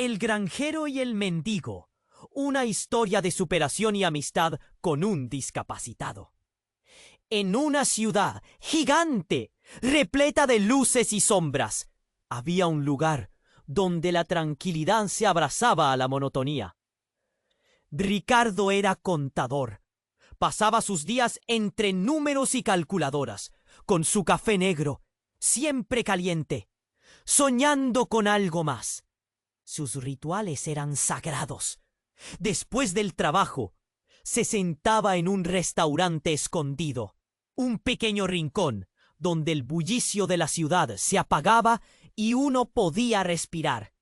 El granjero y el mendigo. Una historia de superación y amistad con un discapacitado. En una ciudad gigante, repleta de luces y sombras, había un lugar donde la tranquilidad se abrazaba a la monotonía. Ricardo era contador. Pasaba sus días entre números y calculadoras, con su café negro, siempre caliente, soñando con algo más. Sus rituales eran sagrados. Después del trabajo, se sentaba en un restaurante escondido, un pequeño rincón donde el bullicio de la ciudad se apagaba y uno podía respirar.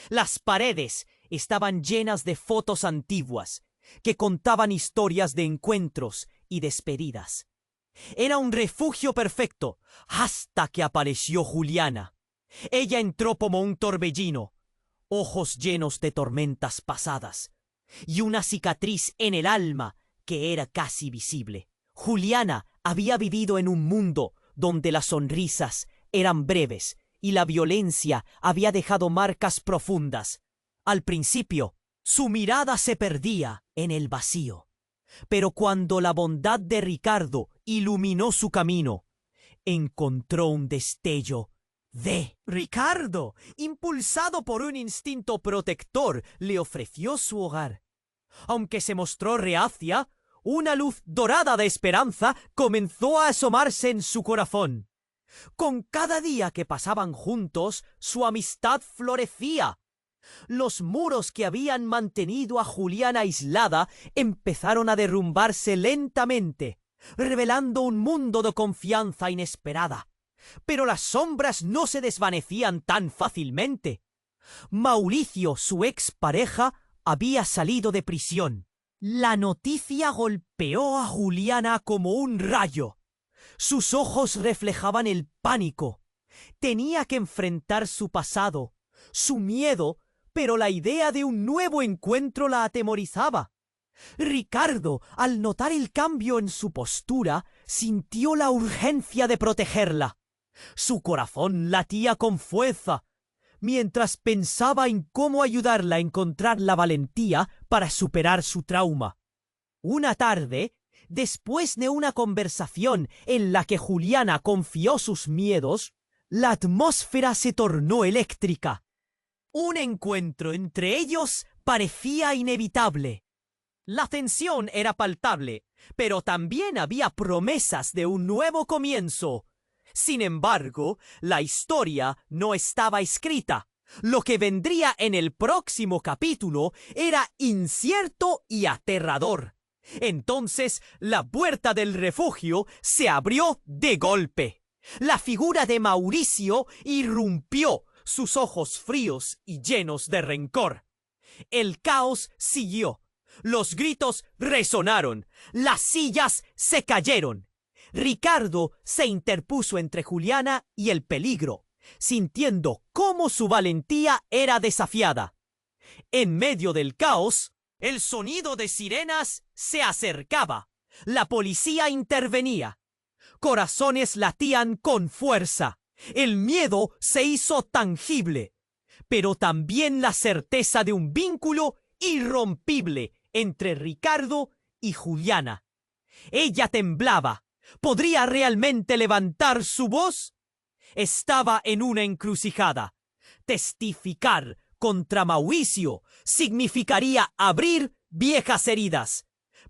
Las paredes estaban llenas de fotos antiguas que contaban historias de encuentros y despedidas. Era un refugio perfecto hasta que apareció Juliana. Ella entró como un torbellino, ojos llenos de tormentas pasadas y una cicatriz en el alma que era casi visible. Juliana había vivido en un mundo donde las sonrisas eran breves y la violencia había dejado marcas profundas. Al principio, su mirada se perdía en el vacío, pero cuando la bondad de Ricardo iluminó su camino, encontró un destello de... Ricardo, impulsado por un instinto protector, le ofreció su hogar. Aunque se mostró reacia, una luz dorada de esperanza comenzó a asomarse en su corazón. Con cada día que pasaban juntos, su amistad florecía. Los muros que habían mantenido a Juliana aislada empezaron a derrumbarse lentamente, revelando un mundo de confianza inesperada. Pero las sombras no se desvanecían tan fácilmente. Mauricio, su expareja, había salido de prisión. La noticia golpeó a Juliana como un rayo. Sus ojos reflejaban el pánico. Tenía que enfrentar su pasado, su miedo, pero la idea de un nuevo encuentro la atemorizaba. Ricardo, al notar el cambio en su postura, sintió la urgencia de protegerla. Su corazón latía con fuerza, mientras pensaba en cómo ayudarla a encontrar la valentía para superar su trauma. Una tarde, después de una conversación en la que Juliana confió sus miedos, la atmósfera se tornó eléctrica. Un encuentro entre ellos parecía inevitable. La tensión era palpable, pero también había promesas de un nuevo comienzo. Sin embargo, la historia no estaba escrita. Lo que vendría en el próximo capítulo era incierto y aterrador. Entonces, la puerta del refugio se abrió de golpe. La figura de Mauricio irrumpió, sus ojos fríos y llenos de rencor. El caos siguió. Los gritos resonaron. Las sillas se cayeron. Ricardo se interpuso entre Juliana y el peligro, sintiendo cómo su valentía era desafiada. En medio del caos, el sonido de sirenas se acercaba. La policía intervenía. Corazones latían con fuerza. El miedo se hizo tangible, pero también la certeza de un vínculo irrompible entre Ricardo y Juliana. Ella temblaba. ¿Podría realmente levantar su voz? Estaba en una encrucijada. Testificar contra Mauricio significaría abrir viejas heridas,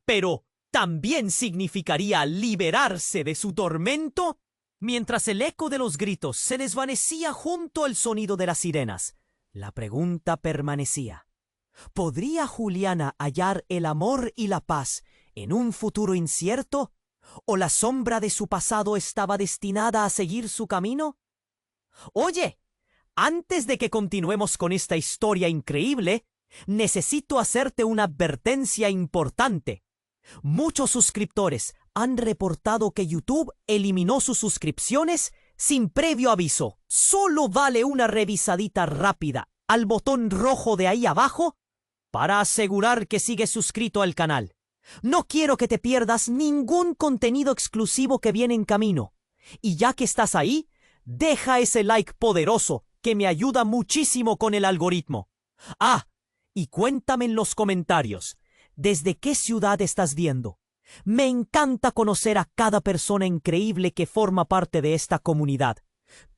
pero también significaría liberarse de su tormento. Mientras el eco de los gritos se desvanecía junto al sonido de las sirenas, la pregunta permanecía. ¿Podría Juliana hallar el amor y la paz en un futuro incierto? ¿O la sombra de su pasado estaba destinada a seguir su camino? Oye, antes de que continuemos con esta historia increíble, necesito hacerte una advertencia importante. Muchos suscriptores han reportado que YouTube eliminó sus suscripciones sin previo aviso. Solo vale una revisadita rápida al botón rojo de ahí abajo para asegurar que sigues suscrito al canal. No quiero que te pierdas ningún contenido exclusivo que viene en camino. Y ya que estás ahí, deja ese like poderoso que me ayuda muchísimo con el algoritmo. Ah, y cuéntame en los comentarios, ¿desde qué ciudad estás viendo? Me encanta conocer a cada persona increíble que forma parte de esta comunidad.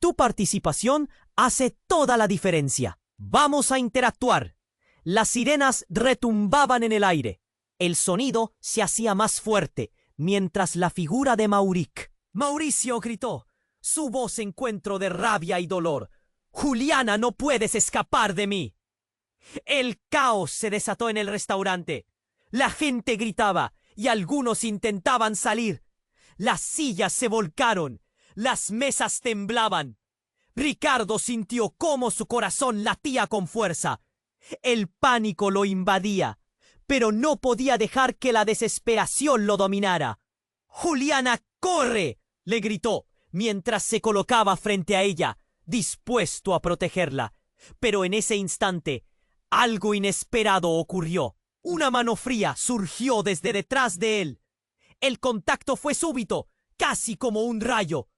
Tu participación hace toda la diferencia. Vamos a interactuar. Las sirenas retumbaban en el aire. El sonido se hacía más fuerte, mientras la figura de Mauricio gritó, su voz encuentro de rabia y dolor. «Juliana, no puedes escapar de mí». El caos se desató en el restaurante. La gente gritaba y algunos intentaban salir. Las sillas se volcaron. Las mesas temblaban. Ricardo sintió cómo su corazón latía con fuerza. El pánico lo invadía, pero no podía dejar que la desesperación lo dominara. «Juliana, corre», le gritó, mientras se colocaba frente a ella, dispuesto a protegerla. Pero en ese instante, algo inesperado ocurrió. Una mano fría surgió desde detrás de él. El contacto fue súbito, casi como un rayo.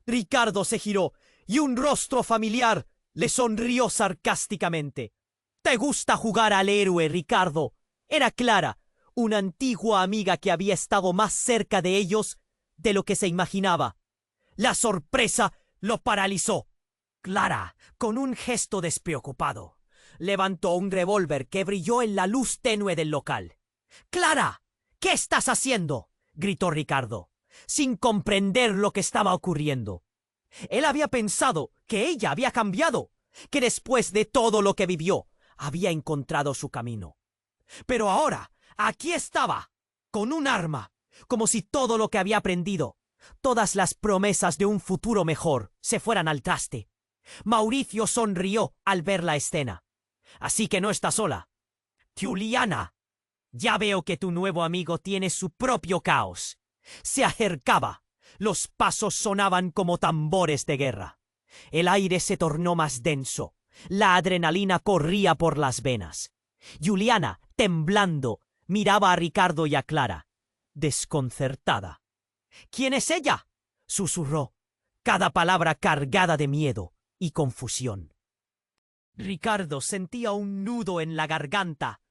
Ricardo se giró y un rostro familiar le sonrió sarcásticamente. «¿Te gusta jugar al héroe, Ricardo?». Era Clara, una antigua amiga que había estado más cerca de ellos de lo que se imaginaba. La sorpresa lo paralizó. Clara, con un gesto despreocupado, levantó un revólver que brilló en la luz tenue del local. «¡Clara! ¿Qué estás haciendo?», gritó Ricardo, sin comprender lo que estaba ocurriendo. Él había pensado que ella había cambiado, que después de todo lo que vivió, había encontrado su camino. Pero ahora, aquí estaba, con un arma, como si todo lo que había aprendido, todas las promesas de un futuro mejor, se fueran al traste. Mauricio sonrió al ver la escena. «Así que no está sola. Juliana, ya veo que tu nuevo amigo tiene su propio caos». Se acercaba. Los pasos sonaban como tambores de guerra. El aire se tornó más denso. La adrenalina corría por las venas. Juliana, temblando, miraba a Ricardo y a Clara, desconcertada. «¿Quién es ella?», susurró, cada palabra cargada de miedo y confusión. Ricardo sentía un nudo en la garganta.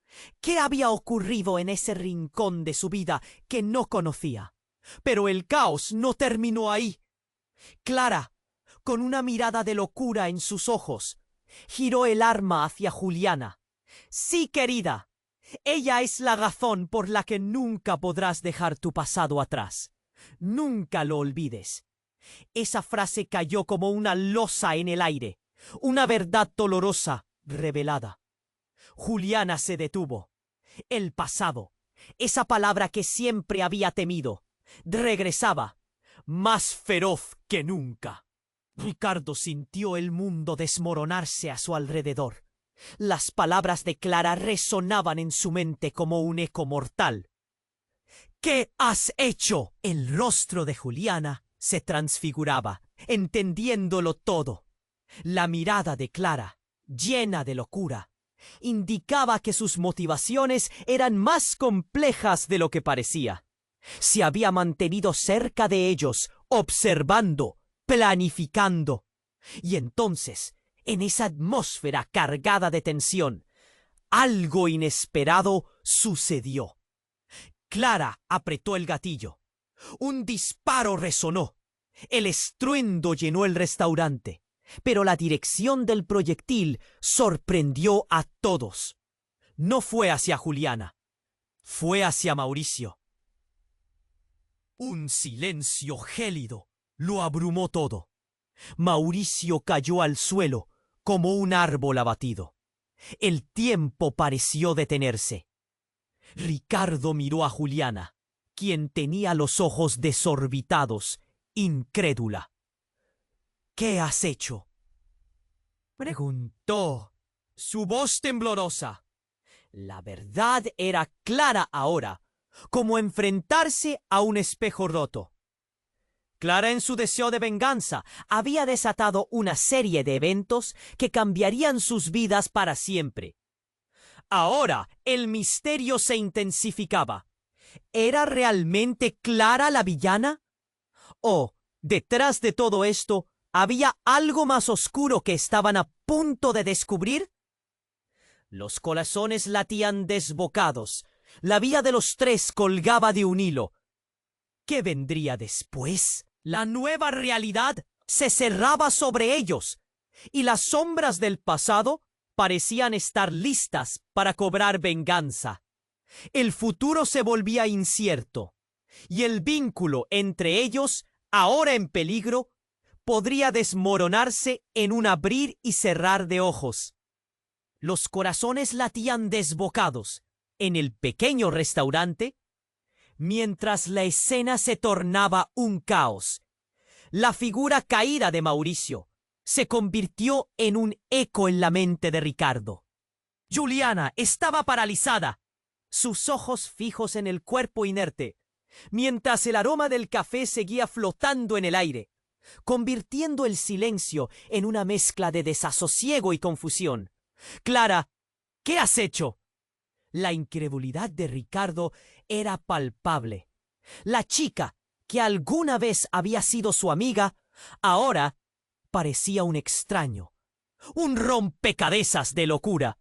¿Qué había ocurrido en ese rincón de su vida que no conocía? Pero el caos no terminó ahí. Clara, con una mirada de locura en sus ojos, giró el arma hacia Juliana. «Sí, querida, ella es la razón por la que nunca podrás dejar tu pasado atrás. Nunca lo olvides». Esa frase cayó como una losa en el aire, una verdad dolorosa revelada. Juliana se detuvo. El pasado, esa palabra que siempre había temido, regresaba, más feroz que nunca. Ricardo sintió el mundo desmoronarse a su alrededor. Las palabras de Clara resonaban en su mente como un eco mortal. «¿Qué has hecho?». El rostro de Juliana se transfiguraba, entendiéndolo todo. La mirada de Clara, llena de locura, indicaba que sus motivaciones eran más complejas de lo que parecía. Se había mantenido cerca de ellos, observando, planificando. Y entonces, en esa atmósfera cargada de tensión, algo inesperado sucedió. Clara apretó el gatillo. Un disparo resonó. El estruendo llenó el restaurante, pero la dirección del proyectil sorprendió a todos. No fue hacia Juliana, fue hacia Mauricio. Un silencio gélido lo abrumó todo. Mauricio cayó al suelo como un árbol abatido. El tiempo pareció detenerse. Ricardo miró a Juliana, quien tenía los ojos desorbitados, incrédula. «¿Qué has hecho?», preguntó, su voz temblorosa. La verdad era clara ahora, como enfrentarse a un espejo roto. Clara, en su deseo de venganza, había desatado una serie de eventos que cambiarían sus vidas para siempre. Ahora el misterio se intensificaba. ¿Era realmente Clara la villana? ¿O, detrás de todo esto, había algo más oscuro que estaban a punto de descubrir? Los corazones latían desbocados. La vida de los tres colgaba de un hilo. ¿Qué vendría después? La nueva realidad se cerraba sobre ellos, y las sombras del pasado parecían estar listas para cobrar venganza. El futuro se volvía incierto, y el vínculo entre ellos, ahora en peligro, podría desmoronarse en un abrir y cerrar de ojos. Los corazones latían desbocados en el pequeño restaurante, mientras la escena se tornaba un caos. La figura caída de Mauricio se convirtió en un eco en la mente de Ricardo. Juliana estaba paralizada, sus ojos fijos en el cuerpo inerte, mientras el aroma del café seguía flotando en el aire, convirtiendo el silencio en una mezcla de desasosiego y confusión. «Clara, ¿qué has hecho?» La incredulidad de Ricardo era palpable. La chica, que alguna vez había sido su amiga, ahora parecía un extraño, un rompecabezas de locura,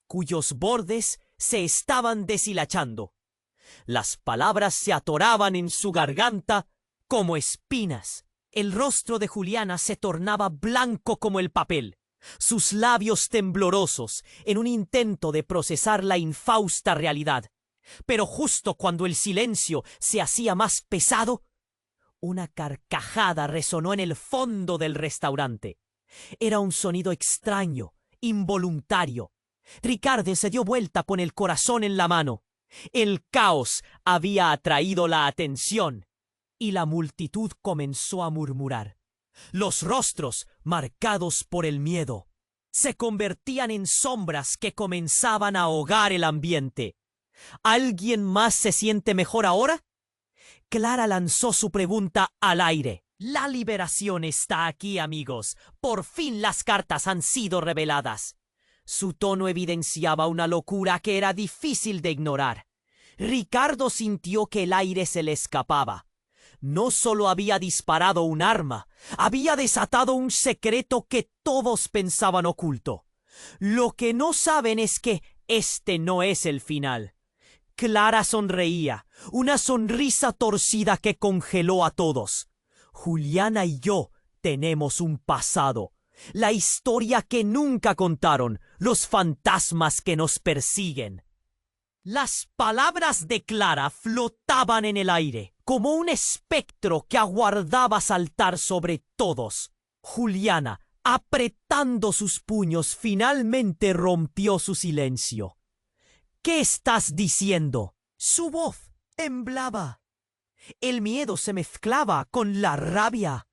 cuyos bordes se estaban deshilachando. Las palabras se atoraban en su garganta como espinas. El rostro de Juliana se tornaba blanco como el papel, sus labios temblorosos en un intento de procesar la infausta realidad. Pero justo cuando el silencio se hacía más pesado, una carcajada resonó en el fondo del restaurante. Era un sonido extraño, involuntario. Ricardo se dio vuelta con el corazón en la mano. El caos había atraído la atención, y la multitud comenzó a murmurar. Los rostros, marcados por el miedo, se convertían en sombras que comenzaban a ahogar el ambiente. ¿Alguien más se siente mejor ahora? Clara lanzó su pregunta al aire. La liberación está aquí, amigos. Por fin las cartas han sido reveladas. Su tono evidenciaba una locura que era difícil de ignorar. Ricardo sintió que el aire se le escapaba. No solo había disparado un arma, había desatado un secreto que todos pensaban oculto. Lo que no saben es que este no es el final. Clara sonreía, una sonrisa torcida que congeló a todos. Juliana y yo tenemos un pasado, la historia que nunca contaron, los fantasmas que nos persiguen. Las palabras de Clara flotaban en el aire, como un espectro que aguardaba saltar sobre todos. Juliana, apretando sus puños, finalmente rompió su silencio. «¿Qué estás diciendo?» Su voz temblaba. El miedo se mezclaba con la rabia.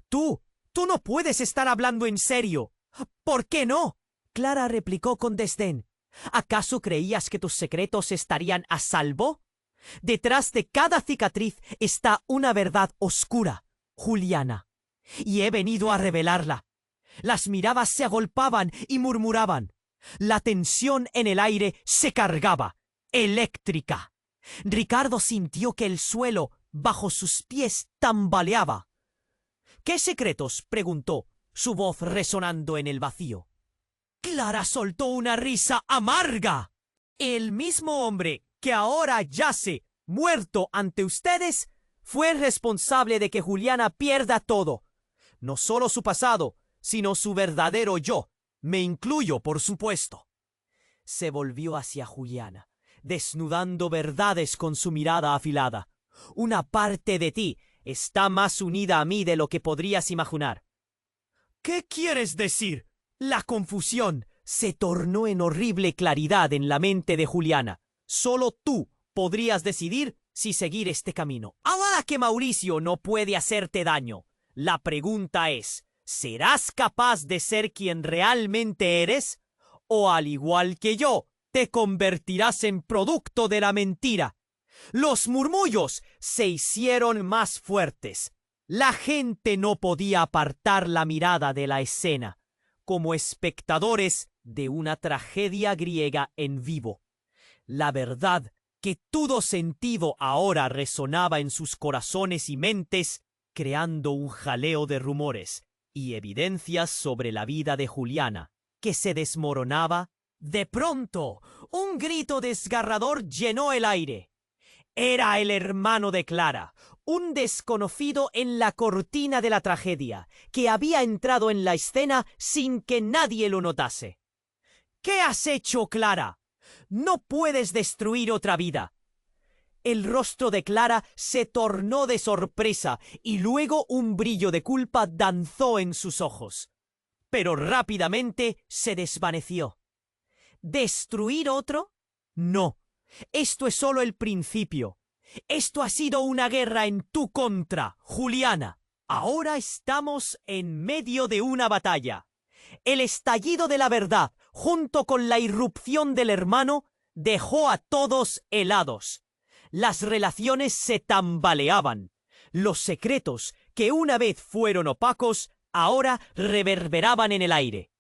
Tú no puedes estar hablando en serio. ¿Por qué no?», Clara replicó con desdén. «¿Acaso creías que tus secretos estarían a salvo? Detrás de cada cicatriz está una verdad oscura, Juliana, y he venido a revelarla». Las miradas se agolpaban y murmuraban. La tensión en el aire se cargaba, eléctrica. Ricardo sintió que el suelo bajo sus pies tambaleaba. «¿Qué secretos?», preguntó, su voz resonando en el vacío. Clara soltó una risa amarga. «El mismo hombre que ahora yace muerto ante ustedes fue el responsable de que Juliana pierda todo. No solo su pasado, sino su verdadero yo. Me incluyo, por supuesto». Se volvió hacia Juliana, desnudando verdades con su mirada afilada. «Una parte de ti está más unida a mí de lo que podrías imaginar». «¿Qué quieres decir?» La confusión se tornó en horrible claridad en la mente de Juliana. Solo tú podrías decidir si seguir este camino. Ahora que Mauricio no puede hacerte daño, la pregunta es, ¿serás capaz de ser quien realmente eres? ¿O al igual que yo, te convertirás en producto de la mentira? Los murmullos se hicieron más fuertes. La gente no podía apartar la mirada de la escena, como espectadores de una tragedia griega en vivo. La verdad que todo sentido ahora resonaba en sus corazones y mentes, creando un jaleo de rumores y evidencias sobre la vida de Juliana, que se desmoronaba De pronto, un grito desgarrador llenó el aire. Era el hermano de Clara, un desconocido en la cortina de la tragedia, que había entrado en la escena sin que nadie lo notase. ¿Qué has hecho, Clara? No puedes destruir otra vida. El rostro de Clara se tornó de sorpresa y luego un brillo de culpa danzó en sus ojos. Pero rápidamente se desvaneció. ¿Destruir otro? No. Esto es solo el principio. Esto ha sido una guerra en tu contra, Juliana. Ahora estamos en medio de una batalla. El estallido de la verdad, junto con la irrupción del hermano, dejó a todos helados. Las relaciones se tambaleaban. Los secretos, que una vez fueron opacos, ahora reverberaban en el aire.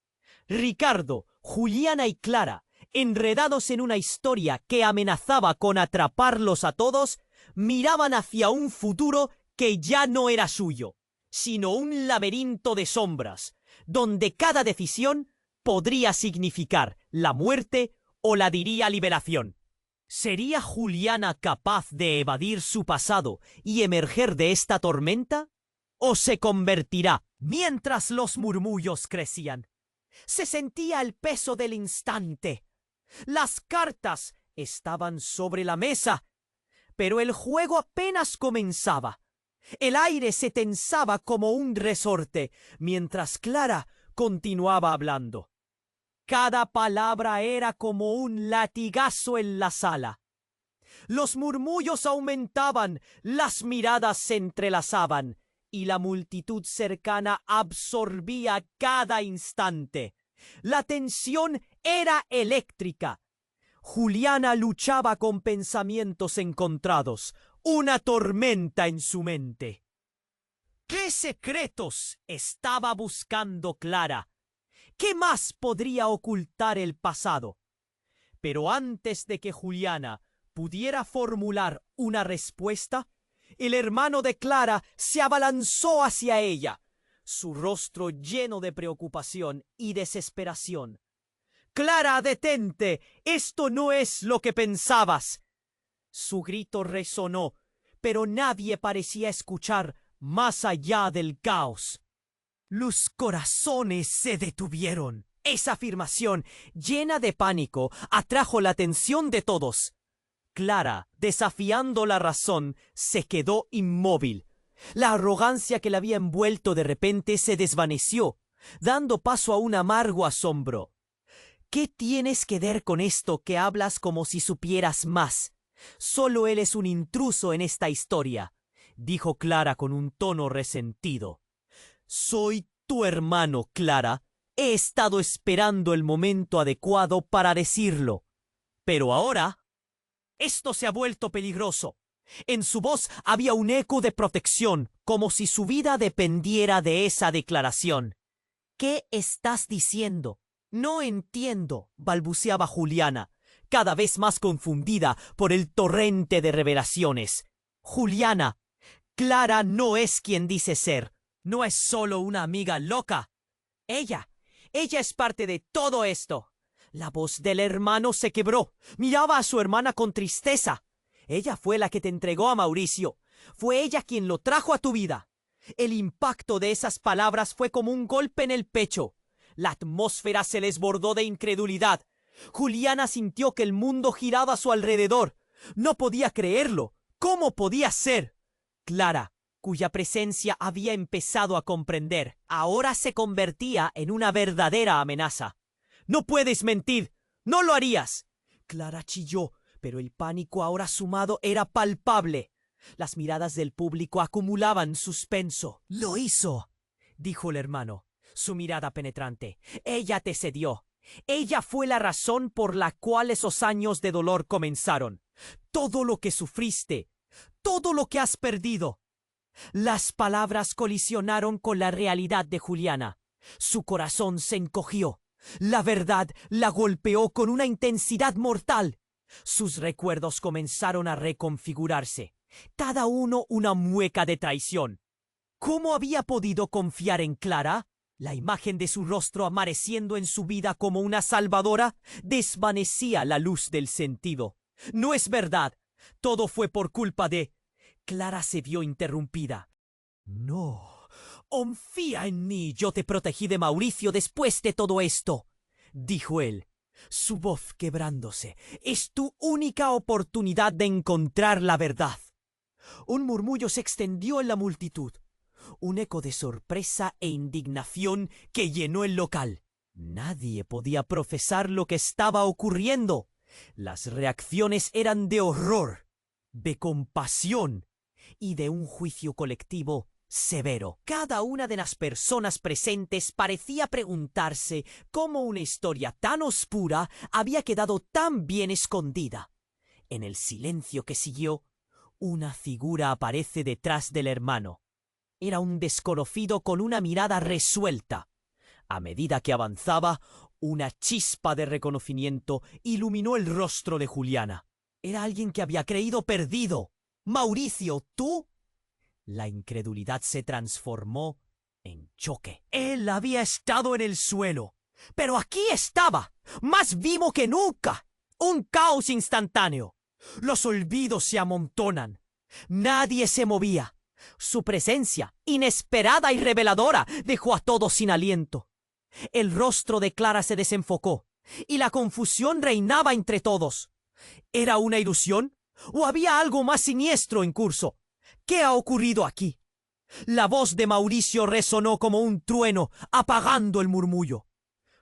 Ricardo, Juliana y Clara, enredados en una historia que amenazaba con atraparlos a todos, miraban hacia un futuro que ya no era suyo, sino un laberinto de sombras, donde cada decisión podría significar la muerte o la diría liberación. ¿Sería Juliana capaz de evadir su pasado y emerger de esta tormenta? ¿O se convertirá? Mientras los murmullos crecían, se sentía el peso del instante. Las cartas estaban sobre la mesa, pero el juego apenas comenzaba. El aire se tensaba como un resorte, mientras Clara continuaba hablando. Cada palabra era como un latigazo en la sala. Los murmullos aumentaban, las miradas se entrelazaban, y la multitud cercana absorbía cada instante. La tensión era eléctrica. Juliana luchaba con pensamientos encontrados, una tormenta en su mente. ¿Qué secretos estaba buscando Clara? ¿Qué más podría ocultar el pasado? Pero antes de que Juliana pudiera formular una respuesta, el hermano de Clara se abalanzó hacia ella, su rostro lleno de preocupación y desesperación. «Clara, detente. Esto no es lo que pensabas». Su grito resonó, pero nadie parecía escuchar más allá del caos. Los corazones se detuvieron. Esa afirmación, llena de pánico, atrajo la atención de todos. Clara, desafiando la razón, se quedó inmóvil. La arrogancia que la había envuelto de repente se desvaneció, dando paso a un amargo asombro. ¿Qué tienes que ver con esto que hablas como si supieras más? Solo él es un intruso en esta historia, dijo Clara con un tono resentido. Soy tu hermano, Clara. He estado esperando el momento adecuado para decirlo. Pero ahora, esto se ha vuelto peligroso. En su voz había un eco de protección, como si su vida dependiera de esa declaración. ¿Qué estás diciendo? No entiendo, balbuceaba Juliana, cada vez más confundida por el torrente de revelaciones. Juliana, Clara no es quien dice ser. No es solo una amiga loca. Ella es parte de todo esto. La voz del hermano se quebró. Miraba a su hermana con tristeza. Ella fue la que te entregó a Mauricio. Fue ella quien lo trajo a tu vida. El impacto de esas palabras fue como un golpe en el pecho. La atmósfera se les bordó de incredulidad. Juliana sintió que el mundo giraba a su alrededor. No podía creerlo. ¿Cómo podía ser? Clara, cuya presencia había empezado a comprender, ahora se convertía en una verdadera amenaza. «No puedes mentir. No lo harías». Clara chilló, pero el pánico ahora sumado era palpable. Las miradas del público acumulaban suspenso. «Lo hizo», dijo el hermano, su mirada penetrante. «Ella te cedió. Ella fue la razón por la cual esos años de dolor comenzaron. Todo lo que sufriste, todo lo que has perdido». Las palabras colisionaron con la realidad de Juliana. Su corazón se encogió. La verdad la golpeó con una intensidad mortal. Sus recuerdos comenzaron a reconfigurarse, cada uno una mueca de traición. ¿Cómo había podido confiar en Clara? La imagen de su rostro apareciendo en su vida como una salvadora desvanecía la luz del sentido. No es verdad. Todo fue por culpa de... Clara se vio interrumpida. No. Confía en mí. Yo te protegí de Mauricio después de todo esto, dijo él, su voz quebrándose. Es tu única oportunidad de encontrar la verdad. Un murmullo se extendió en la multitud. Un eco de sorpresa e indignación que llenó el local. Nadie podía profesar lo que estaba ocurriendo. Las reacciones eran de horror, de compasión y de un juicio colectivo severo. Cada una de las personas presentes parecía preguntarse cómo una historia tan oscura había quedado tan bien escondida. En el silencio que siguió, una figura aparece detrás del hermano. Era un desconocido con una mirada resuelta. A medida que avanzaba, una chispa de reconocimiento iluminó el rostro de Juliana. Era alguien que había creído perdido. «Mauricio, ¿tú?» La incredulidad se transformó en choque. Él había estado en el suelo, pero aquí estaba, más vivo que nunca. Un caos instantáneo. Los olvidos se amontonan. Nadie se movía. Su presencia, inesperada y reveladora, dejó a todos sin aliento. El rostro de Clara se desenfocó, y la confusión reinaba entre todos. ¿Era una ilusión? ¿O había algo más siniestro en curso? ¿Qué ha ocurrido aquí? La voz de Mauricio resonó como un trueno, apagando el murmullo.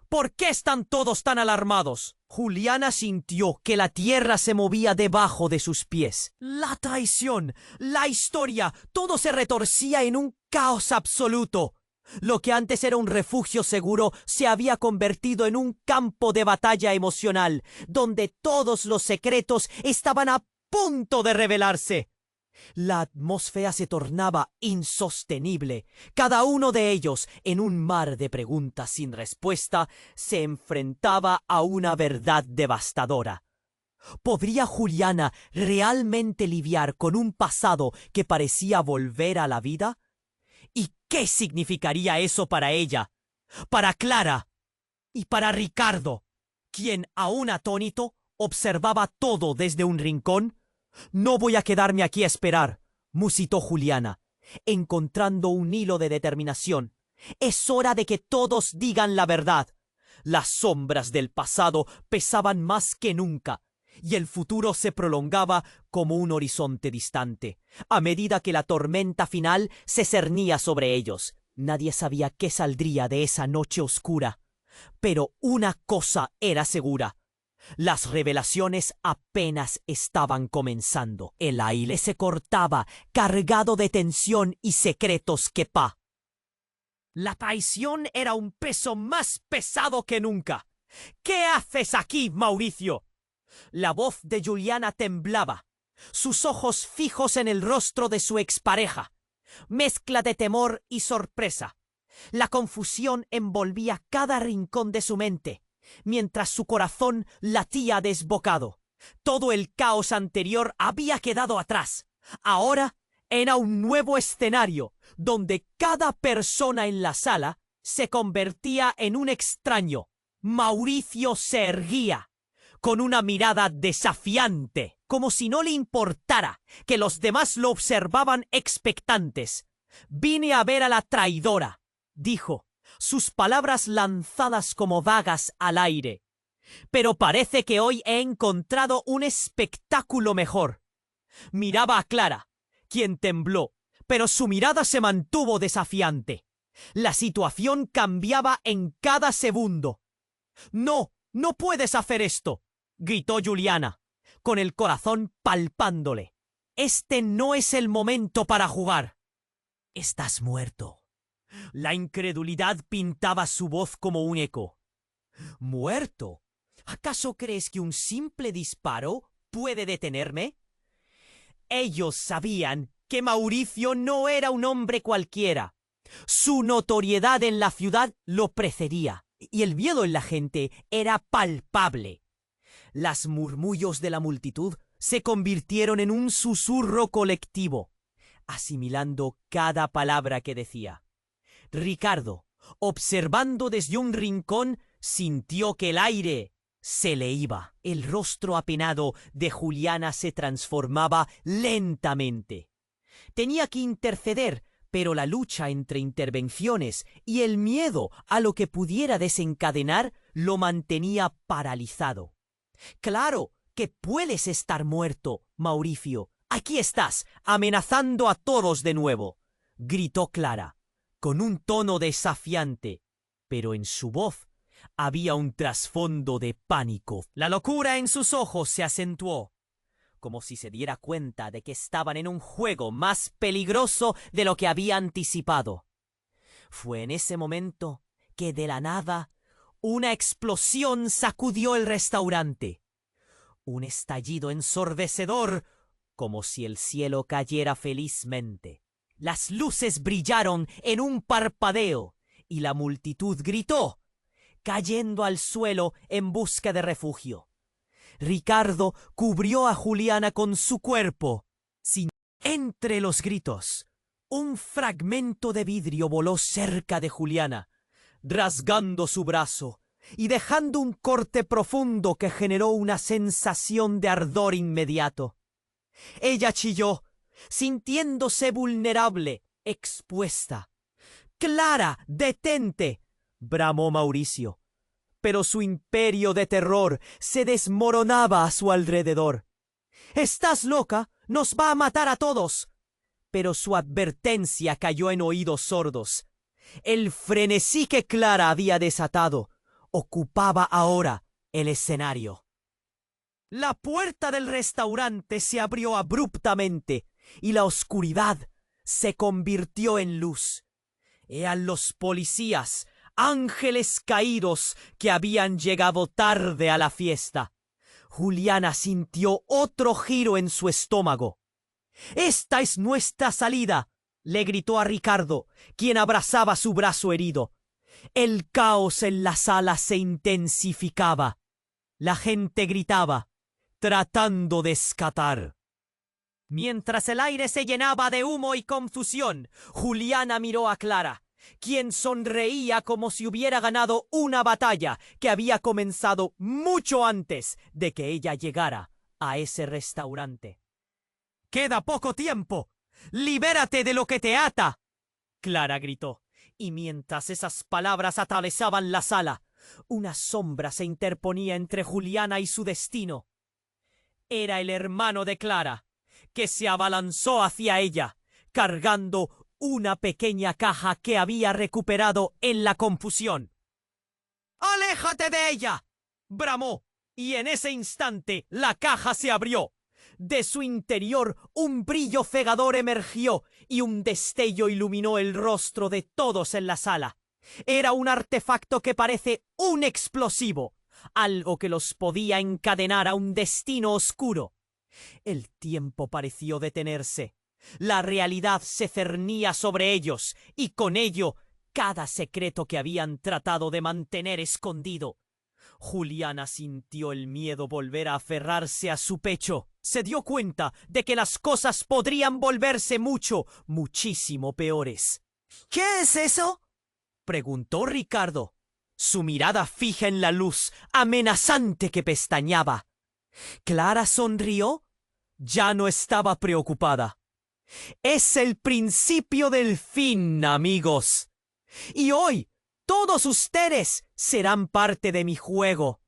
¿Por qué están todos tan alarmados? Juliana sintió que la tierra se movía debajo de sus pies. La traición, la historia, todo se retorcía en un caos absoluto. Lo que antes era un refugio seguro se había convertido en un campo de batalla emocional, donde todos los secretos estaban a punto de revelarse. La atmósfera se tornaba insostenible. Cada uno de ellos, en un mar de preguntas sin respuesta, se enfrentaba a una verdad devastadora. ¿Podría Juliana realmente lidiar con un pasado que parecía volver a la vida? ¿Y qué significaría eso para ella, para Clara y para Ricardo, quien, aún atónito, observaba todo desde un rincón? «No voy a quedarme aquí a esperar», musitó Juliana, encontrando un hilo de determinación. «Es hora de que todos digan la verdad». Las sombras del pasado pesaban más que nunca, y el futuro se prolongaba como un horizonte distante, a medida que la tormenta final se cernía sobre ellos. Nadie sabía qué saldría de esa noche oscura, pero una cosa era segura. Las revelaciones apenas estaban comenzando. El aire se cortaba, cargado de tensión y secretos que La traición era un peso más pesado que nunca. «¿Qué haces aquí, Mauricio?» La voz de Juliana temblaba, sus ojos fijos en el rostro de su expareja. Mezcla de temor y sorpresa. La confusión envolvía cada rincón de su mente, mientras su corazón latía desbocado. Todo el caos anterior había quedado atrás. Ahora era un nuevo escenario, donde cada persona en la sala se convertía en un extraño. Mauricio se erguía, con una mirada desafiante, como si no le importara que los demás lo observaban expectantes. «Vine a ver a la traidora», dijo, sus palabras lanzadas como vagas al aire. «Pero parece que hoy he encontrado un espectáculo mejor». Miraba a Clara, quien tembló, pero su mirada se mantuvo desafiante. La situación cambiaba en cada segundo. «No, no puedes hacer esto», gritó Juliana, con el corazón palpándole. «Este no es el momento para jugar. Estás muerto». La incredulidad pintaba su voz como un eco. «¿Muerto? ¿Acaso crees que un simple disparo puede detenerme?» Ellos sabían que Mauricio no era un hombre cualquiera. Su notoriedad en la ciudad lo precedía, y el miedo en la gente era palpable. Los murmullos de la multitud se convirtieron en un susurro colectivo, asimilando cada palabra que decía. Ricardo, Observando desde un rincón, sintió que el aire se le iba. El rostro apenado de Juliana se transformaba lentamente. Tenía que interceder, pero la lucha entre intervenciones y el miedo a lo que pudiera desencadenar lo mantenía paralizado. «Claro que puedes estar muerto, Mauricio. Aquí estás, amenazando a todos de nuevo», gritó Clara, con un tono desafiante, pero en su voz había un trasfondo de pánico. La locura en sus ojos se acentuó, como si se diera cuenta de que estaban en un juego más peligroso de lo que había anticipado. Fue en ese momento que de la nada una explosión sacudió el restaurante. Un estallido ensordecedor, como si el cielo cayera felizmente. Las luces brillaron en un parpadeo y la multitud gritó, cayendo al suelo en busca de refugio. Ricardo cubrió a Juliana con su cuerpo. Entre los gritos, un fragmento de vidrio voló cerca de Juliana, rasgando su brazo y dejando un corte profundo que generó una sensación de ardor inmediato. Ella chilló, sintiéndose vulnerable, expuesta. «¡Clara, detente!», bramó Mauricio. Pero su imperio de terror se desmoronaba a su alrededor. «¡Estás loca! ¡Nos va a matar a todos!». Pero su advertencia cayó en oídos sordos. El frenesí que Clara había desatado ocupaba ahora el escenario. La puerta del restaurante se abrió abruptamente y la oscuridad se convirtió en luz. Eran los policías, ángeles caídos que habían llegado tarde a la fiesta. Juliana sintió otro giro en su estómago. «¡Esta es nuestra salida!», le gritó a Ricardo, quien abrazaba su brazo herido. El caos en la sala se intensificaba. La gente gritaba, tratando de escapar. Mientras el aire se llenaba de humo y confusión, Juliana miró a Clara, quien sonreía como si hubiera ganado una batalla que había comenzado mucho antes de que ella llegara a ese restaurante. «¡Queda poco tiempo! ¡Libérate de lo que te ata!», Clara gritó, y mientras esas palabras atravesaban la sala, una sombra se interponía entre Juliana y su destino. Era el hermano de Clara, que se abalanzó hacia ella, cargando una pequeña caja que había recuperado en la confusión. «¡Aléjate de ella!», bramó, y en ese instante la caja se abrió. De su interior un brillo cegador emergió y un destello iluminó el rostro de todos en la sala. Era un artefacto que parece un explosivo, algo que los podía encadenar a un destino oscuro. El tiempo pareció detenerse. La realidad se cernía sobre ellos y con ello cada secreto que habían tratado de mantener escondido. Juliana sintió el miedo volver a aferrarse a su pecho. Se dio cuenta de que las cosas podrían volverse muchísimo peores. «¿Qué es eso?», preguntó Ricardo, su mirada fija en la luz amenazante que pestañeaba. Clara sonrió. Ya no estaba preocupada. «Es el principio del fin, amigos. Y hoy todos ustedes serán parte de mi juego».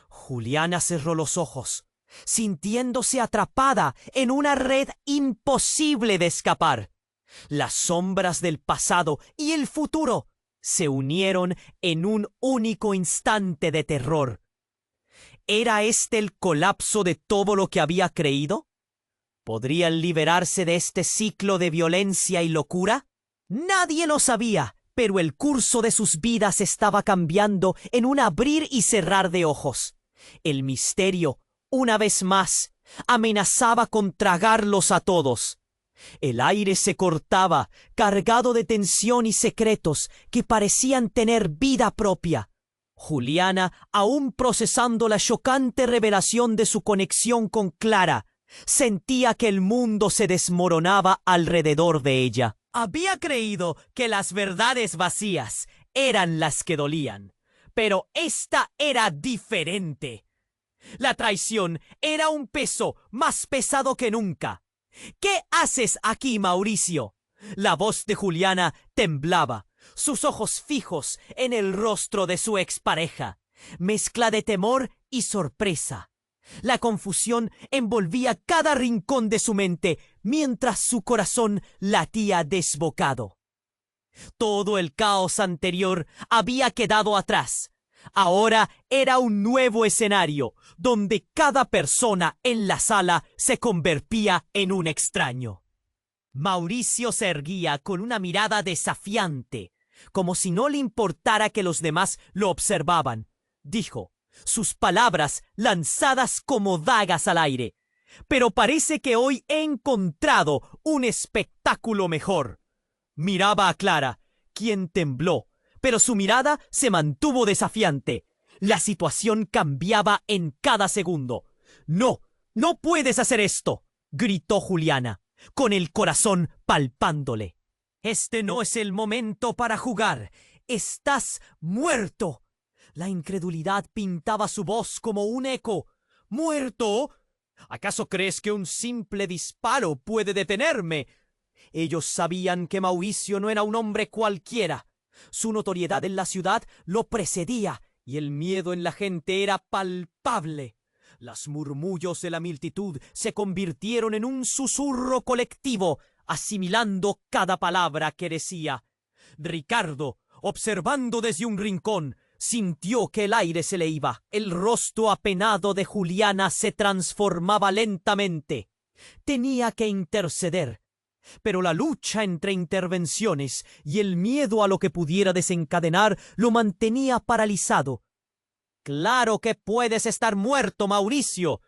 Juliana cerró los ojos, sintiéndose atrapada en una red imposible de escapar. Las sombras del pasado y el futuro se unieron en un único instante de terror. ¿Era este el colapso de todo lo que había creído? ¿Podrían liberarse de este ciclo de violencia y locura? Nadie lo sabía, pero el curso de sus vidas estaba cambiando en un abrir y cerrar de ojos. El misterio, una vez más, amenazaba con tragarlos a todos. El aire se cortaba, cargado de tensión y secretos que parecían tener vida propia. Juliana, aún procesando la chocante revelación de su conexión con Clara, sentía que el mundo se desmoronaba alrededor de ella. Había creído que las verdades vacías eran las que dolían, pero esta era diferente. La traición era un peso más pesado que nunca. ¿Qué haces aquí, Mauricio? La voz de Juliana temblaba, sus ojos fijos en el rostro de su expareja, mezcla de temor y sorpresa. La confusión envolvía cada rincón de su mente mientras su corazón latía desbocado. Todo el caos anterior había quedado atrás. Ahora era un nuevo escenario, donde cada persona en la sala se convertía en un extraño. Mauricio se erguía con una mirada desafiante, como si no le importara que los demás lo observaban. Dijo, sus palabras lanzadas como dagas al aire. Pero parece que hoy he encontrado un espectáculo mejor. Miraba a Clara, quien tembló, pero su mirada se mantuvo desafiante. La situación cambiaba en cada segundo. «No, no puedes hacer esto», gritó Juliana, con el corazón palpándole. «Este no es el momento para jugar. Estás muerto». La incredulidad pintaba su voz como un eco. «¿Muerto? ¿Acaso crees que un simple disparo puede detenerme?» Ellos sabían que Mauricio no era un hombre cualquiera. Su notoriedad en la ciudad lo precedía y el miedo en la gente era palpable. Los murmullos de la multitud se convirtieron en un susurro colectivo, asimilando cada palabra que decía. Ricardo, observando desde un rincón, sintió que el aire se le iba. El rostro apenado de Juliana se transformaba lentamente. Tenía que interceder. Pero la lucha entre intervenciones y el miedo a lo que pudiera desencadenar lo mantenía paralizado. «Claro que puedes estar muerto, Mauricio.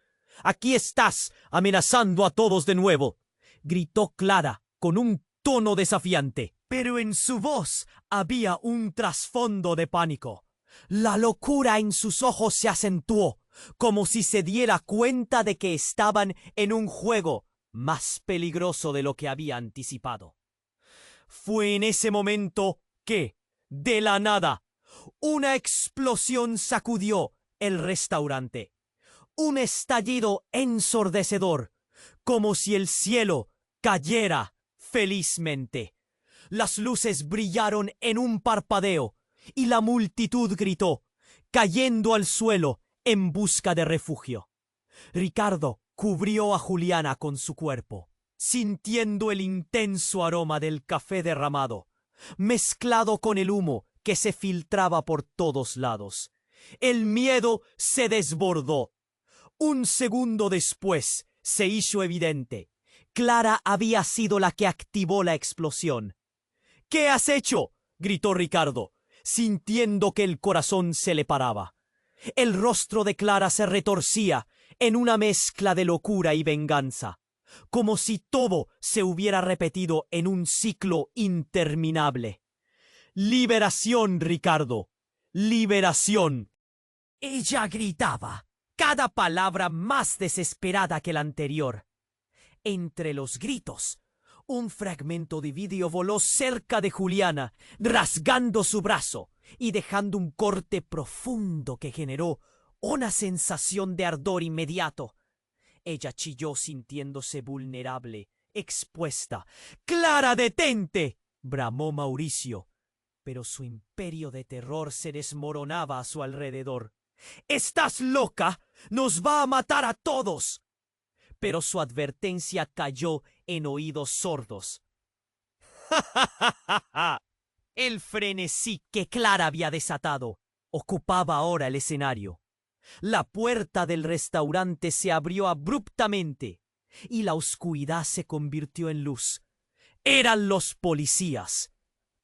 Aquí estás, amenazando a todos de nuevo», gritó Clara con un tono desafiante. Pero en su voz había un trasfondo de pánico. La locura en sus ojos se acentuó, como si se diera cuenta de que estaban en un juego más peligroso de lo que había anticipado. Fue en ese momento que, de la nada, una explosión sacudió el restaurante. Un estallido ensordecedor, como si el cielo cayera felizmente. Las luces brillaron en un parpadeo y la multitud gritó, cayendo al suelo en busca de refugio. Ricardo cubrió a Juliana con su cuerpo, sintiendo el intenso aroma del café derramado, mezclado con el humo que se filtraba por todos lados. El miedo se desbordó. Un segundo después se hizo evidente. Clara había sido la que activó la explosión. «¿Qué has hecho?», gritó Ricardo, sintiendo que el corazón se le paraba. El rostro de Clara se retorcía en una mezcla de locura y venganza, como si todo se hubiera repetido en un ciclo interminable. «¡Liberación, Ricardo! ¡Liberación!». Ella gritaba, cada palabra más desesperada que la anterior. Entre los gritos, un fragmento de vidrio voló cerca de Juliana, rasgando su brazo y dejando un corte profundo que generó una sensación de ardor inmediato. Ella chilló sintiéndose vulnerable, expuesta. «¡Clara, detente!», bramó Mauricio, pero su imperio de terror se desmoronaba a su alrededor. «¡Estás loca! ¡Nos va a matar a todos!». Pero su advertencia cayó en oídos sordos. ¡Ja, ja, ja, ja, ja! El frenesí que Clara había desatado ocupaba ahora el escenario. La puerta del restaurante se abrió abruptamente y la oscuridad se convirtió en luz. Eran los policías,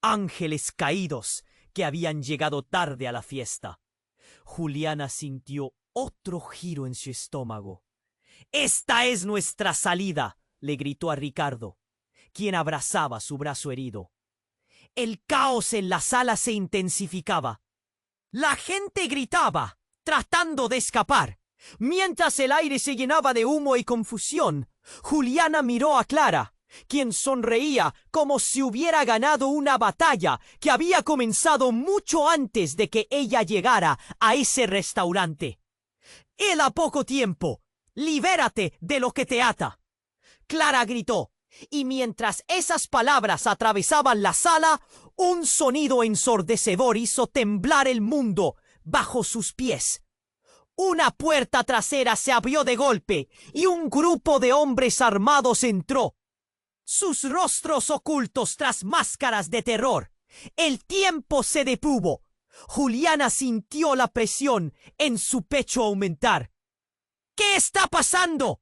ángeles caídos que habían llegado tarde a la fiesta. Juliana sintió otro giro en su estómago. «¡Esta es nuestra salida!», le gritó a Ricardo, quien abrazaba su brazo herido. El caos en la sala se intensificaba. La gente gritaba, tratando de escapar. Mientras el aire se llenaba de humo y confusión, Juliana miró a Clara, quien sonreía como si hubiera ganado una batalla que había comenzado mucho antes de que ella llegara a ese restaurante. «Él a poco tiempo. Libérate de lo que te ata», Clara gritó, y mientras esas palabras atravesaban la sala, un sonido ensordecedor hizo temblar el mundo bajo sus pies. Una puerta trasera se abrió de golpe y un grupo de hombres armados entró. Sus rostros ocultos tras máscaras de terror. El tiempo se detuvo. Juliana sintió la presión en su pecho aumentar. «¿Qué está pasando?»,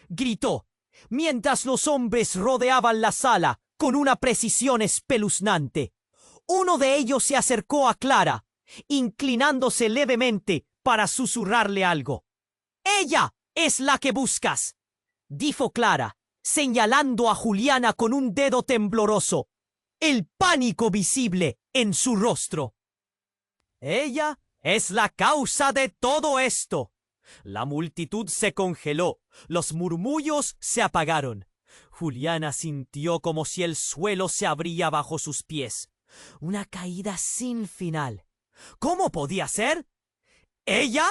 gritó, mientras los hombres rodeaban la sala con una precisión espeluznante. Uno de ellos se acercó a Clara, inclinándose levemente para susurrarle algo. «Ella es la que buscas», dijo Clara, señalando a Juliana con un dedo tembloroso, el pánico visible en su rostro. «Ella es la causa de todo esto». La multitud se congeló, los murmullos se apagaron. Juliana sintió como si el suelo se abría bajo sus pies. Una caída sin final. ¿Cómo podía ser? ¿Ella?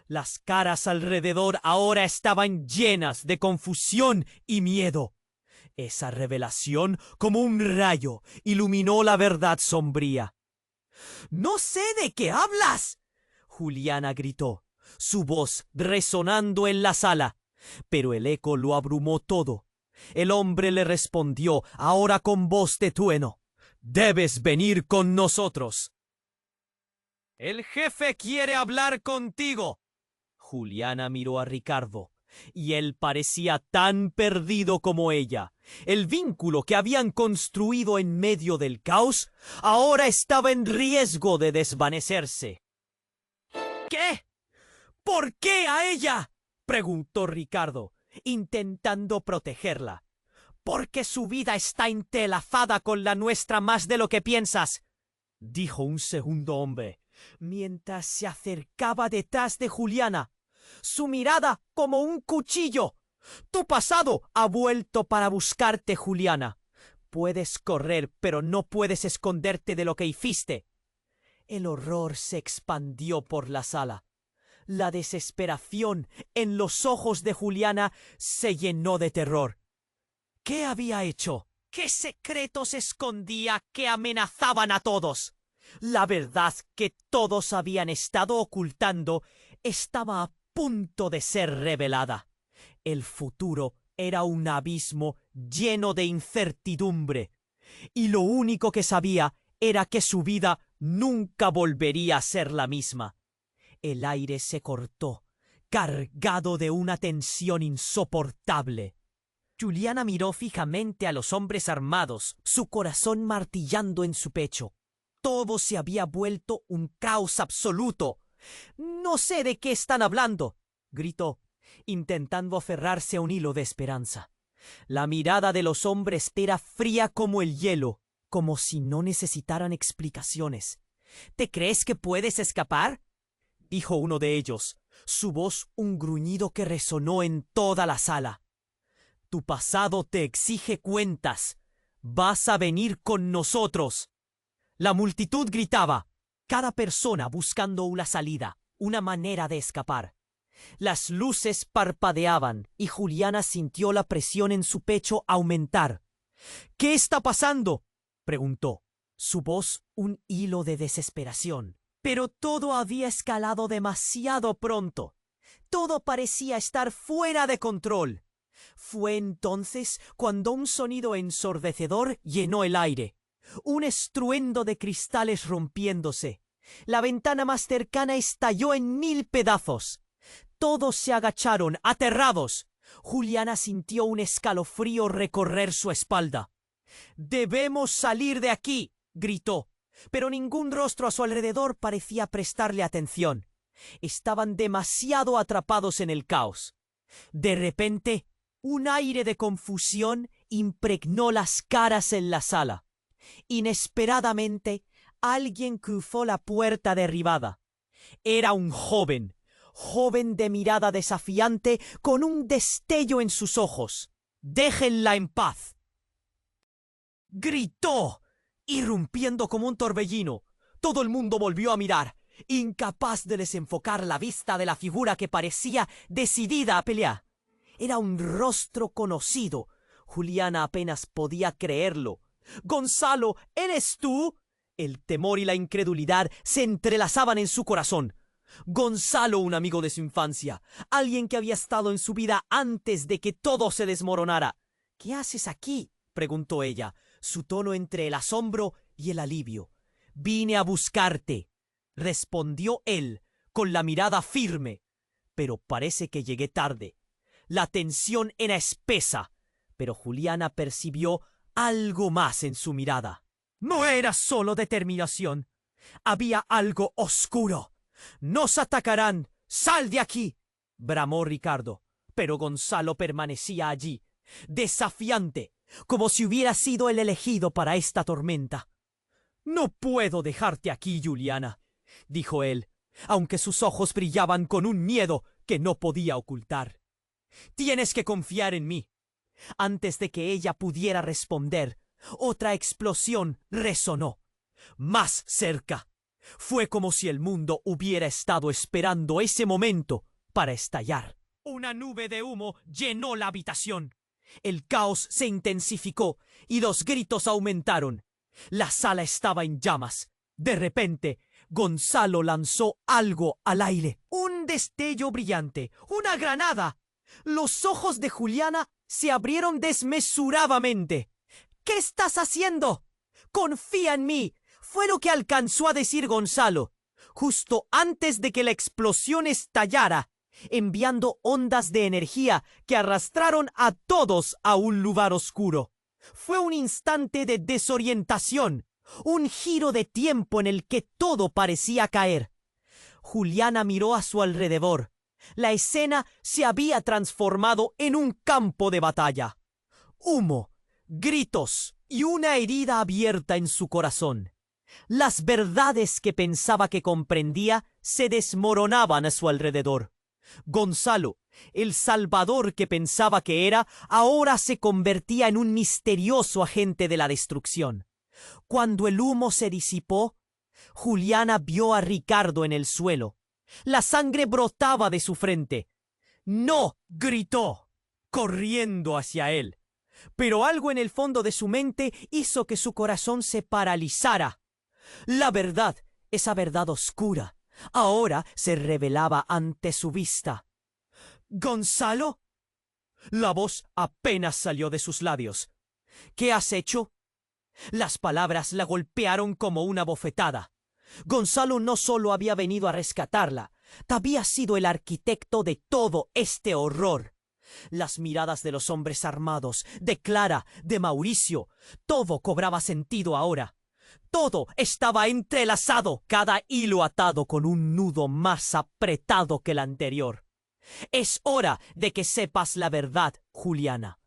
Las caras alrededor ahora estaban llenas de confusión y miedo. Esa revelación, como un rayo, iluminó la verdad sombría. «¡No sé de qué hablas!», Juliana gritó, su voz resonando en la sala, pero el eco lo abrumó todo. El hombre le respondió, ahora con voz de trueno: «Debes venir con nosotros». «El jefe quiere hablar contigo». Juliana miró a Ricardo, y él parecía tan perdido como ella. El vínculo que habían construido en medio del caos ahora estaba en riesgo de desvanecerse. «¿Qué? ¿Por qué a ella?», preguntó Ricardo, intentando protegerla. «Porque su vida está entrelazada con la nuestra más de lo que piensas», dijo un segundo hombre, mientras se acercaba detrás de Juliana, su mirada como un cuchillo. «Tu pasado ha vuelto para buscarte, Juliana. Puedes correr, pero no puedes esconderte de lo que hiciste». El horror se expandió por la sala. La desesperación en los ojos de Juliana se llenó de terror. ¿Qué había hecho? ¿Qué secretos escondía que amenazaban a todos? La verdad que todos habían estado ocultando estaba a punto de ser revelada. El futuro era un abismo lleno de incertidumbre, y lo único que sabía era que su vida nunca volvería a ser la misma. El aire se cortó, cargado de una tensión insoportable. Juliana miró fijamente a los hombres armados, su corazón martillando en su pecho. Todo se había vuelto un caos absoluto. «No sé de qué están hablando», gritó, intentando aferrarse a un hilo de esperanza. La mirada de los hombres era fría como el hielo, como si no necesitaran explicaciones. «¿Te crees que puedes escapar?», dijo uno de ellos, su voz un gruñido que resonó en toda la sala. «Tu pasado te exige cuentas. Vas a venir con nosotros». La multitud gritaba, cada persona buscando una salida, una manera de escapar. Las luces parpadeaban y Juliana sintió la presión en su pecho aumentar. «¿Qué está pasando?», preguntó, su voz un hilo de desesperación. Pero todo había escalado demasiado pronto. Todo parecía estar fuera de control. Fue entonces cuando un sonido ensordecedor llenó el aire. Un estruendo de cristales rompiéndose. La ventana más cercana estalló en 1000 pedazos. Todos se agacharon, aterrados. Juliana sintió un escalofrío recorrer su espalda. «Debemos salir de aquí», gritó, pero ningún rostro a su alrededor parecía prestarle atención. Estaban demasiado atrapados en el caos. De repente, un aire de confusión impregnó las caras en la sala. Inesperadamente, alguien cruzó la puerta derribada. Era un joven de mirada desafiante con un destello en sus ojos. «Déjenla en paz», Gritó, irrumpiendo como un torbellino. Todo el mundo volvió a mirar, incapaz de desenfocar la vista de la figura que parecía decidida a pelear. Era un rostro conocido. Juliana apenas podía creerlo. «Gonzalo, ¿eres tú?» El temor y la incredulidad se entrelazaban en su corazón. Gonzalo, un amigo de su infancia, alguien que había estado en su vida antes de que todo se desmoronara. «¿Qué haces aquí?», preguntó ella, su tono entre el asombro y el alivio. «Vine a buscarte», respondió él, con la mirada firme. «Pero parece que llegué tarde». La tensión era espesa, pero Juliana percibió algo más en su mirada. No era solo determinación. Había algo oscuro. «Nos atacarán. ¡Sal de aquí!», bramó Ricardo. Pero Gonzalo permanecía allí, desafiante, como si hubiera sido el elegido para esta tormenta. «No puedo dejarte aquí, Juliana», dijo él, aunque sus ojos brillaban con un miedo que no podía ocultar. «Tienes que confiar en mí». Antes de que ella pudiera responder, otra explosión resonó. Más cerca. Fue como si el mundo hubiera estado esperando ese momento para estallar. Una nube de humo llenó la habitación. El caos se intensificó y los gritos aumentaron. La sala estaba en llamas. De repente, Gonzalo lanzó algo al aire. Un destello brillante. ¡Una granada! Los ojos de Juliana se abrieron desmesuradamente. «¿Qué estás haciendo? Confía en mí», fue lo que alcanzó a decir Gonzalo, justo antes de que la explosión estallara, enviando ondas de energía que arrastraron a todos a un lugar oscuro. Fue un instante de desorientación, un giro de tiempo en el que todo parecía caer. Juliana miró a su alrededor. La escena se había transformado en un campo de batalla. Humo, gritos y una herida abierta en su corazón. Las verdades que pensaba que comprendía se desmoronaban a su alrededor. Gonzalo, el salvador que pensaba que era, ahora se convertía en un misterioso agente de la destrucción. Cuando el humo se disipó, Juliana vio a Ricardo en el suelo. La sangre brotaba de su frente. «¡No!», gritó, corriendo hacia él. Pero algo en el fondo de su mente hizo que su corazón se paralizara. La verdad, esa verdad oscura, ahora se revelaba ante su vista. «¿Gonzalo?». La voz apenas salió de sus labios. «¿Qué has hecho?». Las palabras la golpearon como una bofetada. Gonzalo no solo había venido a rescatarla, había sido el arquitecto de todo este horror. Las miradas de los hombres armados, de Clara, de Mauricio, todo cobraba sentido ahora. Todo estaba entrelazado, cada hilo atado con un nudo más apretado que el anterior. «Es hora de que sepas la verdad, Juliana.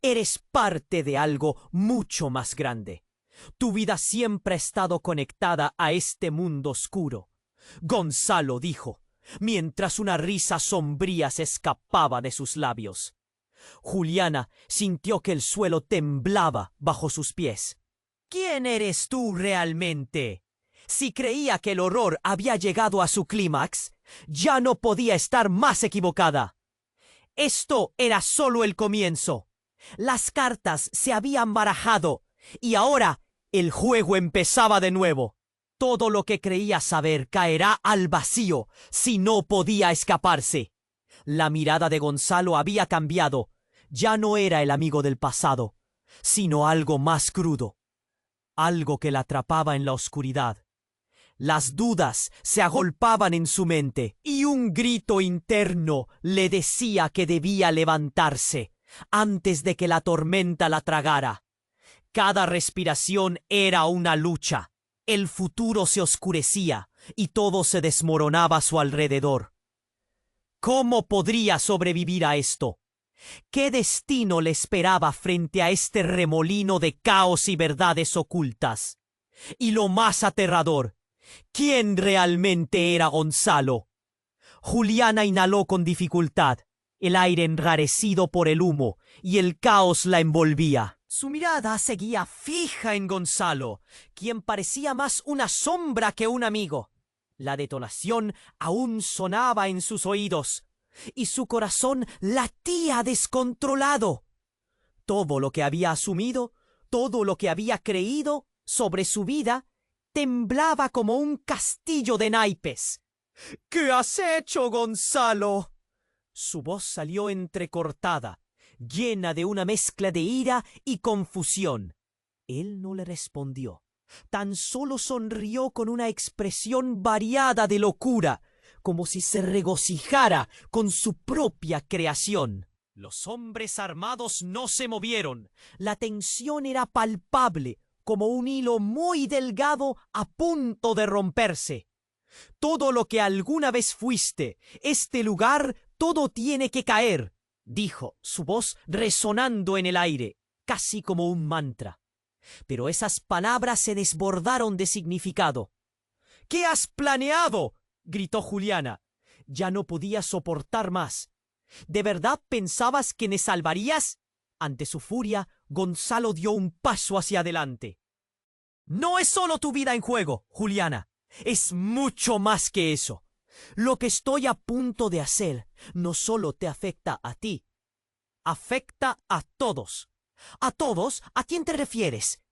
Eres parte de algo mucho más grande. Tu vida siempre ha estado conectada a este mundo oscuro», Gonzalo dijo, mientras una risa sombría se escapaba de sus labios. Juliana sintió que el suelo temblaba bajo sus pies. «¿Quién eres tú realmente?». Si creía que el horror había llegado a su clímax, ya no podía estar más equivocada. Esto era solo el comienzo. Las cartas se habían barajado y ahora el juego empezaba de nuevo. Todo lo que creía saber caerá al vacío si no podía escaparse. La mirada de Gonzalo había cambiado. Ya no era el amigo del pasado, sino algo más crudo. Algo que la atrapaba en la oscuridad. Las dudas se agolpaban en su mente y un grito interno le decía que debía levantarse antes de que la tormenta la tragara. Cada respiración era una lucha. El futuro se oscurecía y todo se desmoronaba a su alrededor. ¿Cómo podría sobrevivir a esto? ¿Qué destino le esperaba frente a este remolino de caos y verdades ocultas? Y lo más aterrador, ¿quién realmente era Gonzalo? Juliana inhaló con dificultad, el aire enrarecido por el humo y el caos la envolvía. Su mirada seguía fija en Gonzalo, quien parecía más una sombra que un amigo. La detonación aún sonaba en sus oídos, y su corazón latía descontrolado. Todo lo que había asumido, todo lo que había creído sobre su vida, temblaba como un castillo de naipes. —¿Qué has hecho, Gonzalo? Su voz salió entrecortada, llena de una mezcla de ira y confusión. Él no le respondió. Tan solo sonrió con una expresión variada de locura, como si se regocijara con su propia creación. Los hombres armados no se movieron. La tensión era palpable, como un hilo muy delgado a punto de romperse. Todo lo que alguna vez fuiste, este lugar, todo tiene que caer, dijo, su voz resonando en el aire, casi como un mantra. Pero esas palabras se desbordaron de significado. —¿Qué has planeado? —gritó Juliana. Ya no podía soportar más. ¿De verdad pensabas que me salvarías? Ante su furia, Gonzalo dio un paso hacia adelante. —No es solo tu vida en juego, Juliana. Es mucho más que eso. Lo que estoy a punto de hacer no solo te afecta a ti. Afecta a todos. ¿A todos? ¿A quién te refieres?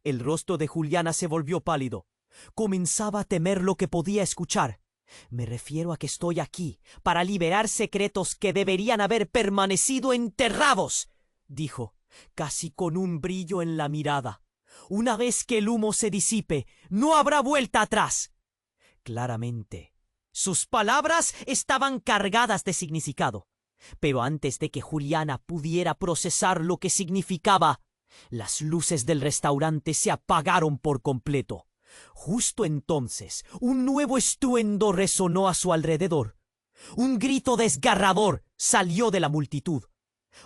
El rostro de Juliana se volvió pálido. Comenzaba a temer lo que podía escuchar. Me refiero a que estoy aquí para liberar secretos que deberían haber permanecido enterrados, dijo, casi con un brillo en la mirada. Una vez que el humo se disipe, no habrá vuelta atrás. Claramente, sus palabras estaban cargadas de significado. Pero antes de que Juliana pudiera procesar lo que significaba, las luces del restaurante se apagaron por completo. Justo entonces, un nuevo estruendo resonó a su alrededor. Un grito desgarrador salió de la multitud,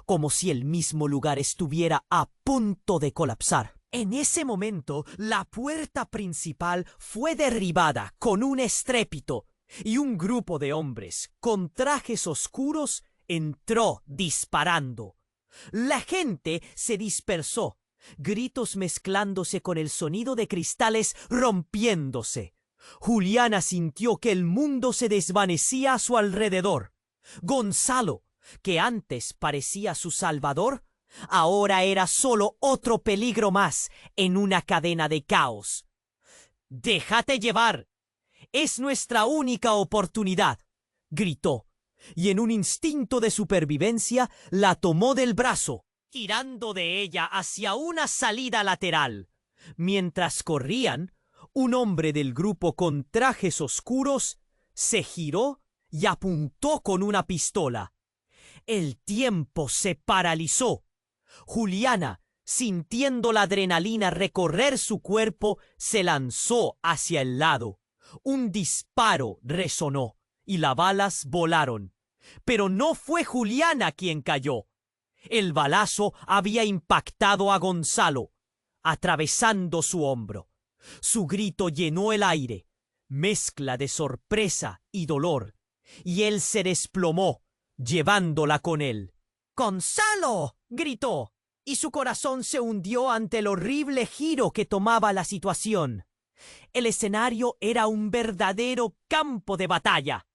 como si el mismo lugar estuviera a punto de colapsar. En ese momento, la puerta principal fue derribada con un estrépito y un grupo de hombres con trajes oscuros entró disparando. La gente se dispersó, gritos mezclándose con el sonido de cristales rompiéndose. Juliana sintió que el mundo se desvanecía a su alrededor. Gonzalo, que antes parecía su salvador, ahora era solo otro peligro más en una cadena de caos. —¡Déjate llevar! ¡Es nuestra única oportunidad! —gritó, y en un instinto de supervivencia la tomó del brazo, tirando de ella hacia una salida lateral. Mientras corrían, un hombre del grupo con trajes oscuros se giró y apuntó con una pistola. El tiempo se paralizó. Juliana, sintiendo la adrenalina recorrer su cuerpo, se lanzó hacia el lado. Un disparo resonó y las balas volaron. Pero no fue Juliana quien cayó. El balazo había impactado a Gonzalo, atravesando su hombro. Su grito llenó el aire, mezcla de sorpresa y dolor, y él se desplomó, llevándola con él. —¡Gonzalo! —gritó, y su corazón se hundió ante el horrible giro que tomaba la situación. El escenario era un verdadero campo de batalla.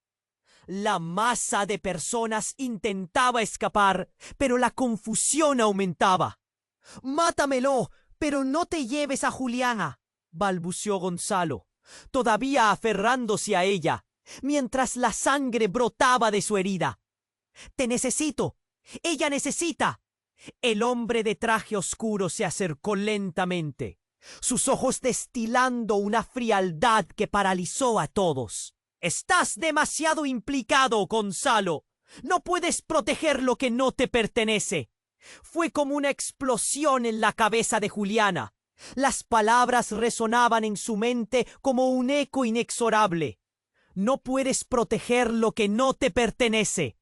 La masa de personas intentaba escapar, pero la confusión aumentaba. —¡Mátamelo, pero no te lleves a Juliana! —balbuceó Gonzalo, todavía aferrándose a ella, mientras la sangre brotaba de su herida. —¡Te necesito! ¡Ella necesita! El hombre de traje oscuro se acercó lentamente, sus ojos destilando una frialdad que paralizó a todos. —Estás demasiado implicado, Gonzalo. No puedes proteger lo que no te pertenece. Fue como una explosión en la cabeza de Juliana. Las palabras resonaban en su mente como un eco inexorable. No puedes proteger lo que no te pertenece.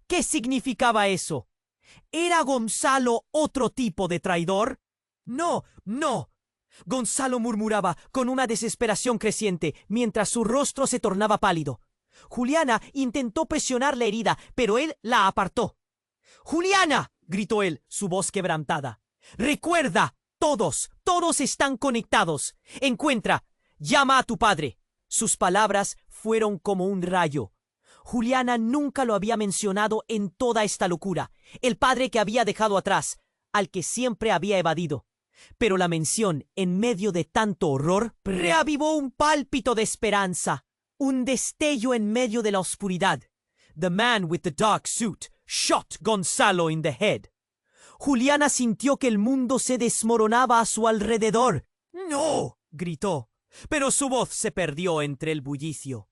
¿Qué significaba eso? ¿Era Gonzalo otro tipo de traidor? No, no. Gonzalo murmuraba con una desesperación creciente mientras su rostro se tornaba pálido. Juliana intentó presionar la herida, pero él la apartó. —¡Juliana! —gritó él, su voz quebrantada. Recuerda, todos están conectados. Encuentra, llama a tu padre. Sus palabras fueron como un rayo. Juliana nunca lo había mencionado en toda esta locura. El padre que había dejado atrás, al que siempre había evadido. Pero la mención, en medio de tanto horror, reavivó un pálpito de esperanza, un destello en medio de la oscuridad. The man with the dark suit shot Gonzalo in the head. Juliana sintió que el mundo se desmoronaba a su alrededor. ¡No!, gritó, pero su voz se perdió entre el bullicio.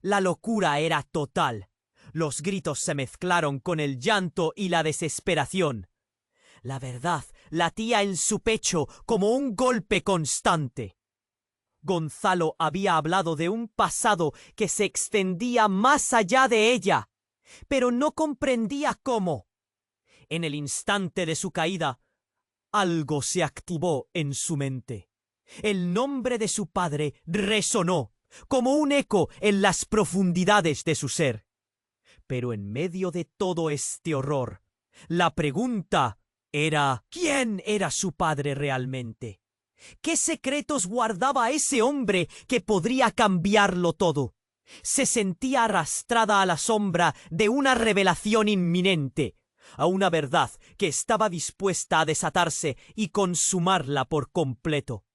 La locura era total. Los gritos se mezclaron con el llanto y la desesperación. La verdad latía en su pecho como un golpe constante. Gonzalo había hablado de un pasado que se extendía más allá de ella, pero no comprendía cómo. En el instante de su caída, algo se activó en su mente. El nombre de su padre resonó como un eco en las profundidades de su ser. Pero en medio de todo este horror, la pregunta era: ¿quién era su padre realmente? ¿Qué secretos guardaba ese hombre que podría cambiarlo todo? Se sentía arrastrada a la sombra de una revelación inminente, a una verdad que estaba dispuesta a desatarse y consumarla por completo.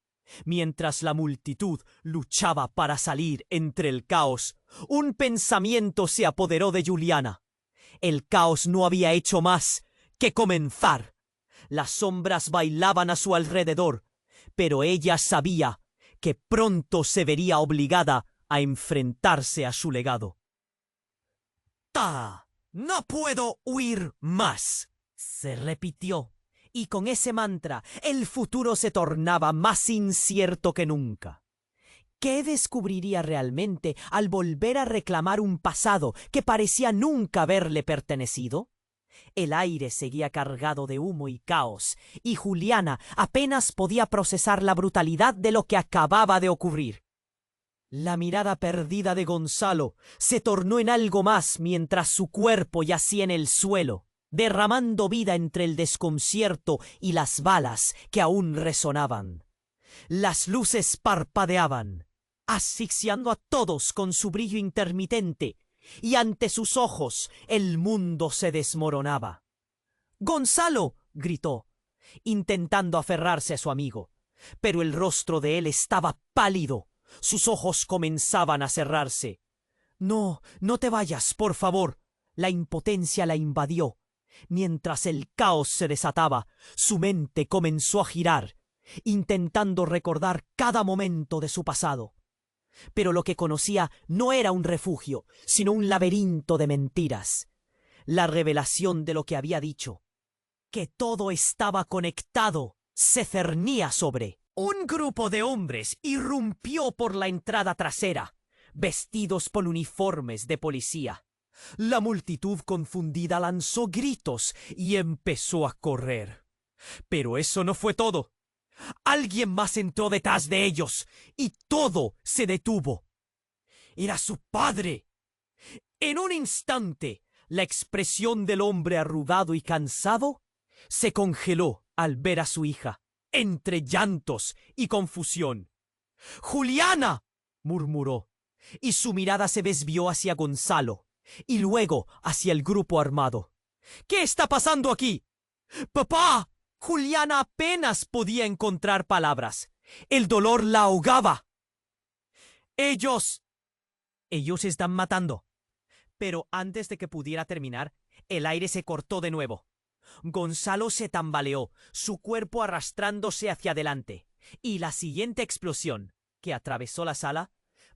Mientras la multitud luchaba para salir entre el caos, un pensamiento se apoderó de Juliana. El caos no había hecho más que comenzar. Las sombras bailaban a su alrededor, pero ella sabía que pronto se vería obligada a enfrentarse a su legado. ¡Ta! ¡No puedo huir más!, se repitió, y con ese mantra el futuro se tornaba más incierto que nunca. ¿Qué descubriría realmente al volver a reclamar un pasado que parecía nunca haberle pertenecido? El aire seguía cargado de humo y caos, y Juliana apenas podía procesar la brutalidad de lo que acababa de ocurrir. La mirada perdida de Gonzalo se tornó en algo más mientras su cuerpo yacía en el suelo, derramando vida entre el desconcierto y las balas que aún resonaban. Las luces parpadeaban, asfixiando a todos con su brillo intermitente, y ante sus ojos el mundo se desmoronaba. «¡Gonzalo!», gritó, intentando aferrarse a su amigo, pero el rostro de él estaba pálido. Sus ojos comenzaban a cerrarse. «No, no te vayas, por favor». La impotencia la invadió. Mientras el caos se desataba, su mente comenzó a girar, intentando recordar cada momento de su pasado. Pero lo que conocía no era un refugio, sino un laberinto de mentiras. La revelación de lo que había dicho, que todo estaba conectado, se cernía sobre. Un grupo de hombres irrumpió por la entrada trasera, vestidos con uniformes de policía. La multitud confundida lanzó gritos y empezó a correr. Pero eso no fue todo. Alguien más entró detrás de ellos y todo se detuvo. Era su padre. En un instante, la expresión del hombre arrugado y cansado se congeló al ver a su hija, entre llantos y confusión. «¡Juliana!», murmuró, y su mirada se desvió hacia Gonzalo y luego hacia el grupo armado. «¿Qué está pasando aquí? ¡Papá!». Juliana apenas podía encontrar palabras. El dolor la ahogaba. Ellos están matando». Pero antes de que pudiera terminar, el aire se cortó de nuevo. Gonzalo se tambaleó, su cuerpo arrastrándose hacia adelante, y la siguiente explosión, que atravesó la sala,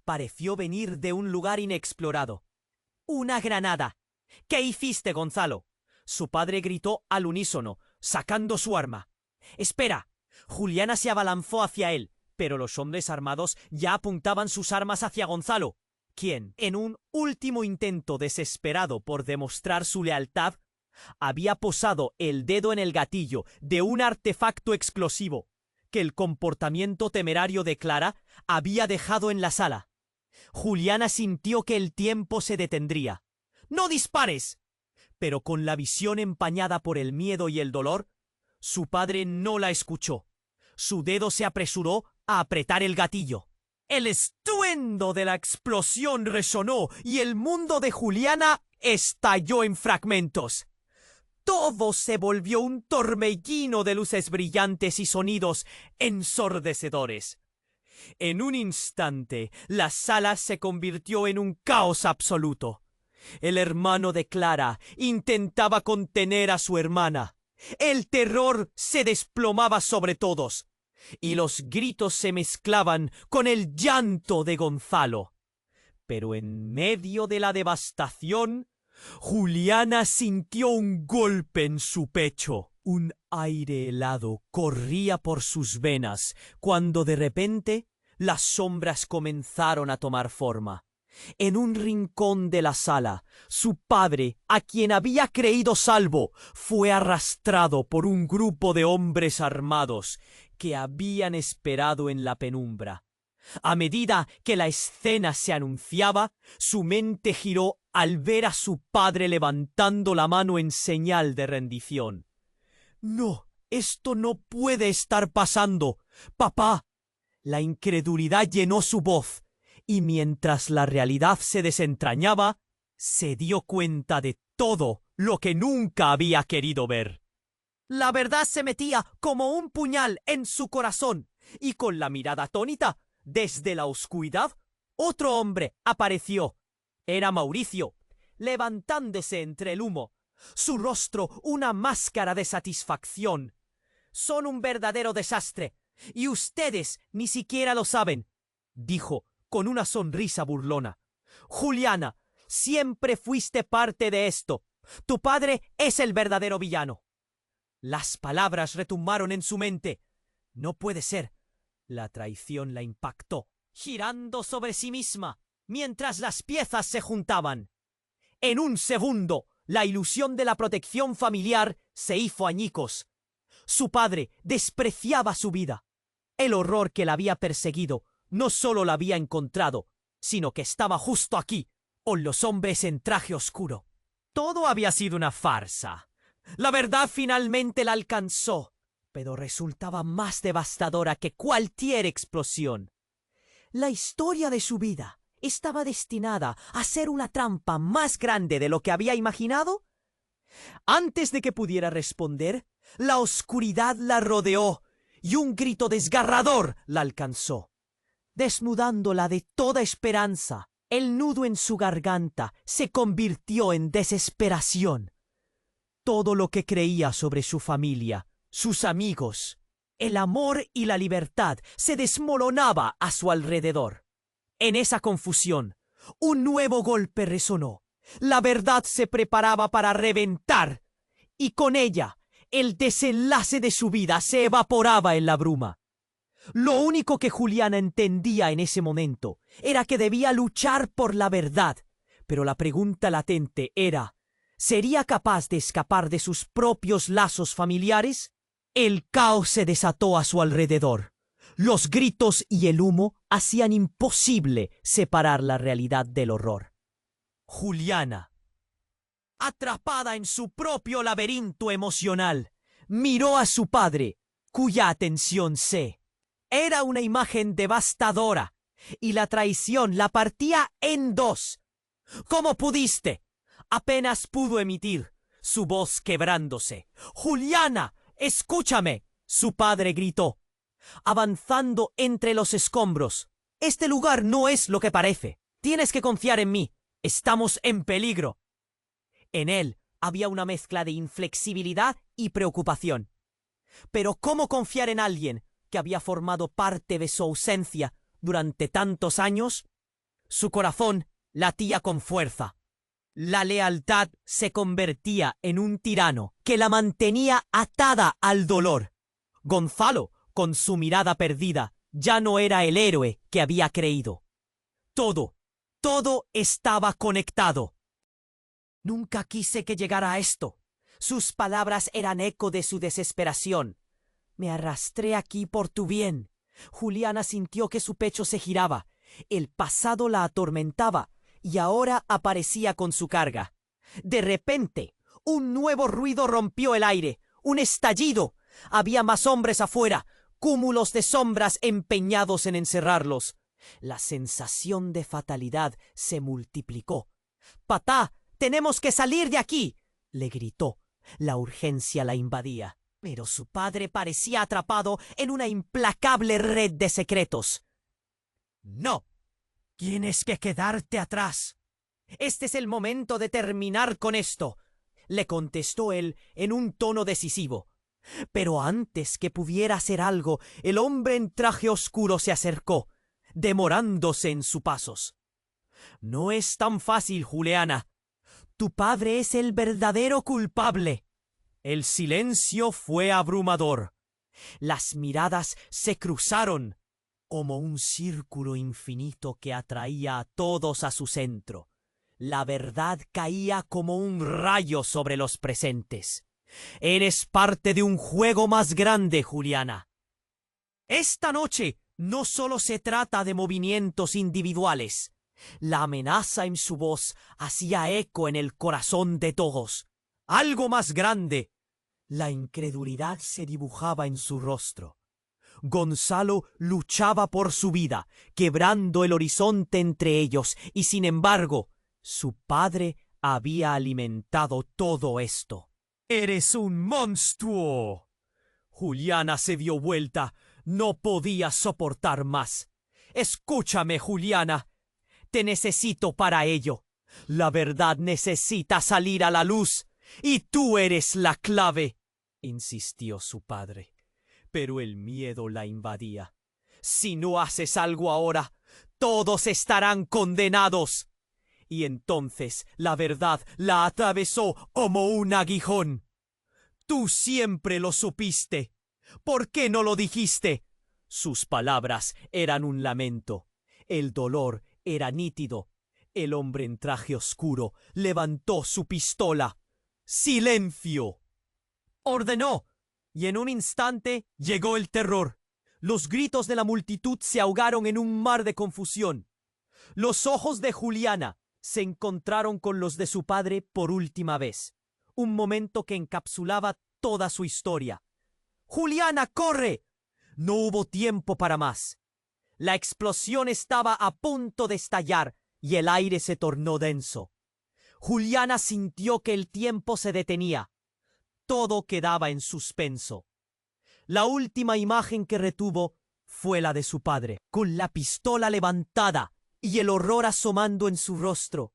pareció venir de un lugar inexplorado. «¡Una granada!». «¿Qué hiciste, Gonzalo?». Su padre gritó al unísono, sacando su arma. «¡Espera!». Juliana se abalanzó hacia él, pero los hombres armados ya apuntaban sus armas hacia Gonzalo, quien, en un último intento desesperado por demostrar su lealtad, había posado el dedo en el gatillo de un artefacto explosivo que el comportamiento temerario de Clara había dejado en la sala. Juliana sintió que el tiempo se detendría. «¡No dispares!». Pero con la visión empañada por el miedo y el dolor, Su padre no la escuchó. Su dedo se apresuró a apretar el gatillo. El estruendo de la explosión resonó y el mundo de Juliana estalló en fragmentos. Todo se volvió un torbellino de luces brillantes y sonidos ensordecedores. En un instante, la sala se convirtió en un caos absoluto. El hermano de Clara intentaba contener a su hermana. El terror se desplomaba sobre todos, y los gritos se mezclaban con el llanto de Gonzalo. Pero en medio de la devastación, Juliana sintió un golpe en su pecho. Un aire helado corría por sus venas cuando de repente las sombras comenzaron a tomar forma. En un rincón de la sala, su padre, a quien había creído salvo, fue arrastrado por un grupo de hombres armados que habían esperado en la penumbra. A medida que la escena se anunciaba, su mente giró al ver a su padre levantando la mano en señal de rendición. «No, esto no puede estar pasando. ¡Papá!». La incredulidad llenó su voz, y mientras la realidad se desentrañaba, se dio cuenta de todo lo que nunca había querido ver. La verdad se metía como un puñal en su corazón, y con la mirada atónita, desde la oscuridad, otro hombre apareció. Era Mauricio, levantándose entre el humo, su rostro una máscara de satisfacción. «Son un verdadero desastre, y ustedes ni siquiera lo saben», dijo con una sonrisa burlona. «Juliana, siempre fuiste parte de esto. Tu padre es el verdadero villano». Las palabras retumbaron en su mente. No puede ser. La traición la impactó, girando sobre sí misma, mientras las piezas se juntaban. En un segundo, la ilusión de la protección familiar se hizo añicos. Su padre despreciaba su vida. El horror que la había perseguido no solo la había encontrado, sino que estaba justo aquí, con los hombres en traje oscuro. Todo había sido una farsa. La verdad finalmente la alcanzó, pero resultaba más devastadora que cualquier explosión. La historia de su vida estaba destinada a ser una trampa más grande de lo que había imaginado. Antes de que pudiera responder, la oscuridad la rodeó y un grito desgarrador la alcanzó. Desnudándola de toda esperanza, el nudo en su garganta se convirtió en desesperación. Todo lo que creía sobre su familia, sus amigos, el amor y la libertad se desmoronaba a su alrededor. En esa confusión, un nuevo golpe resonó. La verdad se preparaba para reventar, y con ella, el desenlace de su vida se evaporaba en la bruma. Lo único que Juliana entendía en ese momento era que debía luchar por la verdad, pero la pregunta latente era: ¿sería capaz de escapar de sus propios lazos familiares? El caos se desató a su alrededor. Los gritos y el humo hacían imposible separar la realidad del horror. Juliana, atrapada en su propio laberinto emocional, miró a su padre, cuya atención era una imagen devastadora, y la traición la partía en dos. «¿Cómo pudiste?», apenas pudo emitir, su voz quebrándose. «Juliana, escúchame», su padre gritó, avanzando entre los escombros. «Este lugar no es lo que parece. Tienes que confiar en mí. Estamos en peligro». En él había una mezcla de inflexibilidad y preocupación. Pero ¿cómo confiar en alguien que había formado parte de su ausencia durante tantos años? Su corazón latía con fuerza. La lealtad se convertía en un tirano que la mantenía atada al dolor. Gonzalo, con su mirada perdida, ya no era el héroe que había creído. Todo estaba conectado. «Nunca quise que llegara a esto». Sus palabras eran eco de su desesperación. «Me arrastré aquí por tu bien». Juliana sintió que su pecho se giraba. El pasado la atormentaba y ahora aparecía con su carga. De repente, un nuevo ruido rompió el aire. Un estallido. Había más hombres afuera, cúmulos de sombras empeñados en encerrarlos. La sensación de fatalidad se multiplicó. «Patá, tenemos que salir de aquí», le gritó. La urgencia la invadía. Pero su padre parecía atrapado en una implacable red de secretos. «No, tienes que quedarte atrás. Este es el momento de terminar con esto», le contestó él en un tono decisivo. Pero antes que pudiera hacer algo, el hombre en traje oscuro se acercó, demorándose en sus pasos. «No es tan fácil, Juliana. Tu padre es el verdadero culpable». El silencio fue abrumador. Las miradas se cruzaron como un círculo infinito que atraía a todos a su centro. La verdad caía como un rayo sobre los presentes. «Eres parte de un juego más grande, Juliana. Esta noche no solo se trata de movimientos individuales». La amenaza en su voz hacía eco en el corazón de todos. «Algo más grande». La incredulidad se dibujaba en su rostro. Gonzalo luchaba por su vida, quebrando el horizonte entre ellos, y sin embargo, su padre había alimentado todo esto. «¡Eres un monstruo!». Juliana se dio vuelta. No podía soportar más. «Escúchame, Juliana. Te necesito para ello. La verdad necesita salir a la luz, y tú eres la clave», insistió su padre. Pero el miedo la invadía. «Si no haces algo ahora, todos estarán condenados». Y entonces la verdad la atravesó como un aguijón. «Tú siempre lo supiste. ¿Por qué no lo dijiste?». Sus palabras eran un lamento. El dolor era nítido. El hombre en traje oscuro levantó su pistola. «¡Silencio!», ordenó, y en un instante llegó el terror. Los gritos de la multitud se ahogaron en un mar de confusión. Los ojos de Juliana se encontraron con los de su padre por última vez. Un momento que encapsulaba toda su historia. «¡Juliana, corre!». No hubo tiempo para más. La explosión estaba a punto de estallar y el aire se tornó denso. Juliana sintió que el tiempo se detenía. Todo quedaba en suspenso. La última imagen que retuvo fue la de su padre, con la pistola levantada y el horror asomando en su rostro.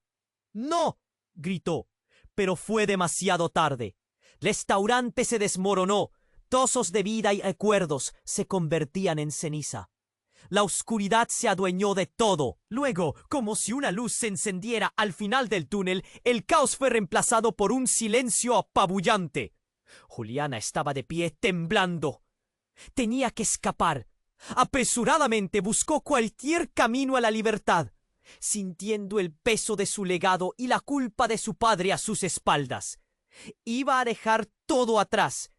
«¡No!», gritó, pero fue demasiado tarde. El restaurante se desmoronó. Trozos de vida y recuerdos se convertían en ceniza. La oscuridad se adueñó de todo. Luego, como si una luz se encendiera al final del túnel, el caos fue reemplazado por un silencio apabullante. Juliana estaba de pie, temblando. Tenía que escapar. Apresuradamente buscó cualquier camino a la libertad, sintiendo el peso de su legado y la culpa de su padre a sus espaldas. Iba a dejar todo atrás,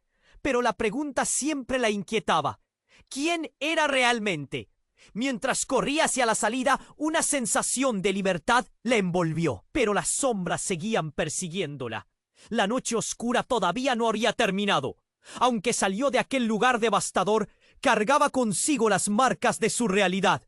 pero la pregunta siempre la inquietaba. ¿Quién era realmente? Mientras corría hacia la salida, una sensación de libertad la envolvió, pero las sombras seguían persiguiéndola. La noche oscura todavía no había terminado. Aunque salió de aquel lugar devastador, cargaba consigo las marcas de su realidad.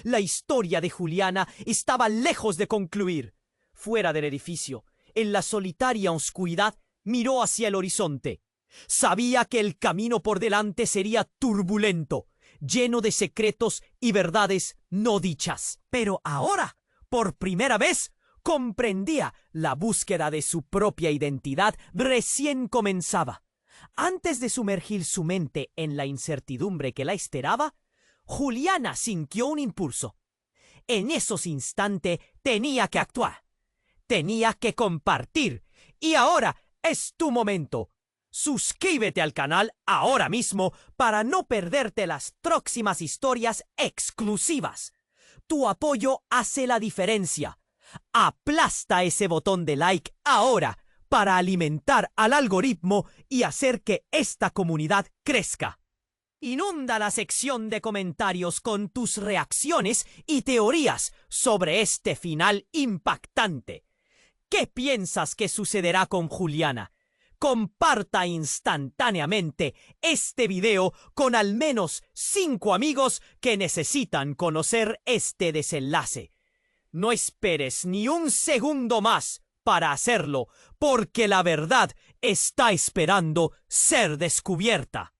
La historia de Juliana estaba lejos de concluir. Fuera del edificio, en la solitaria oscuridad, miró hacia el horizonte. Sabía que el camino por delante sería turbulento, lleno de secretos y verdades no dichas. Pero ahora, por primera vez, comprendía la búsqueda de su propia identidad recién comenzaba. Antes de sumergir su mente en la incertidumbre que la esperaba, Juliana sintió un impulso. En esos instantes tenía que actuar. Tenía que compartir. Y ahora es tu momento. Suscríbete al canal ahora mismo para no perderte las próximas historias exclusivas. Tu apoyo hace la diferencia. Aplasta ese botón de like ahora para alimentar al algoritmo y hacer que esta comunidad crezca. Inunda la sección de comentarios con tus reacciones y teorías sobre este final impactante. ¿Qué piensas que sucederá con Juliana? comparta instantáneamente este video con al menos 5 amigos que necesitan conocer este desenlace. No esperes ni un segundo más para hacerlo, porque la verdad está esperando ser descubierta.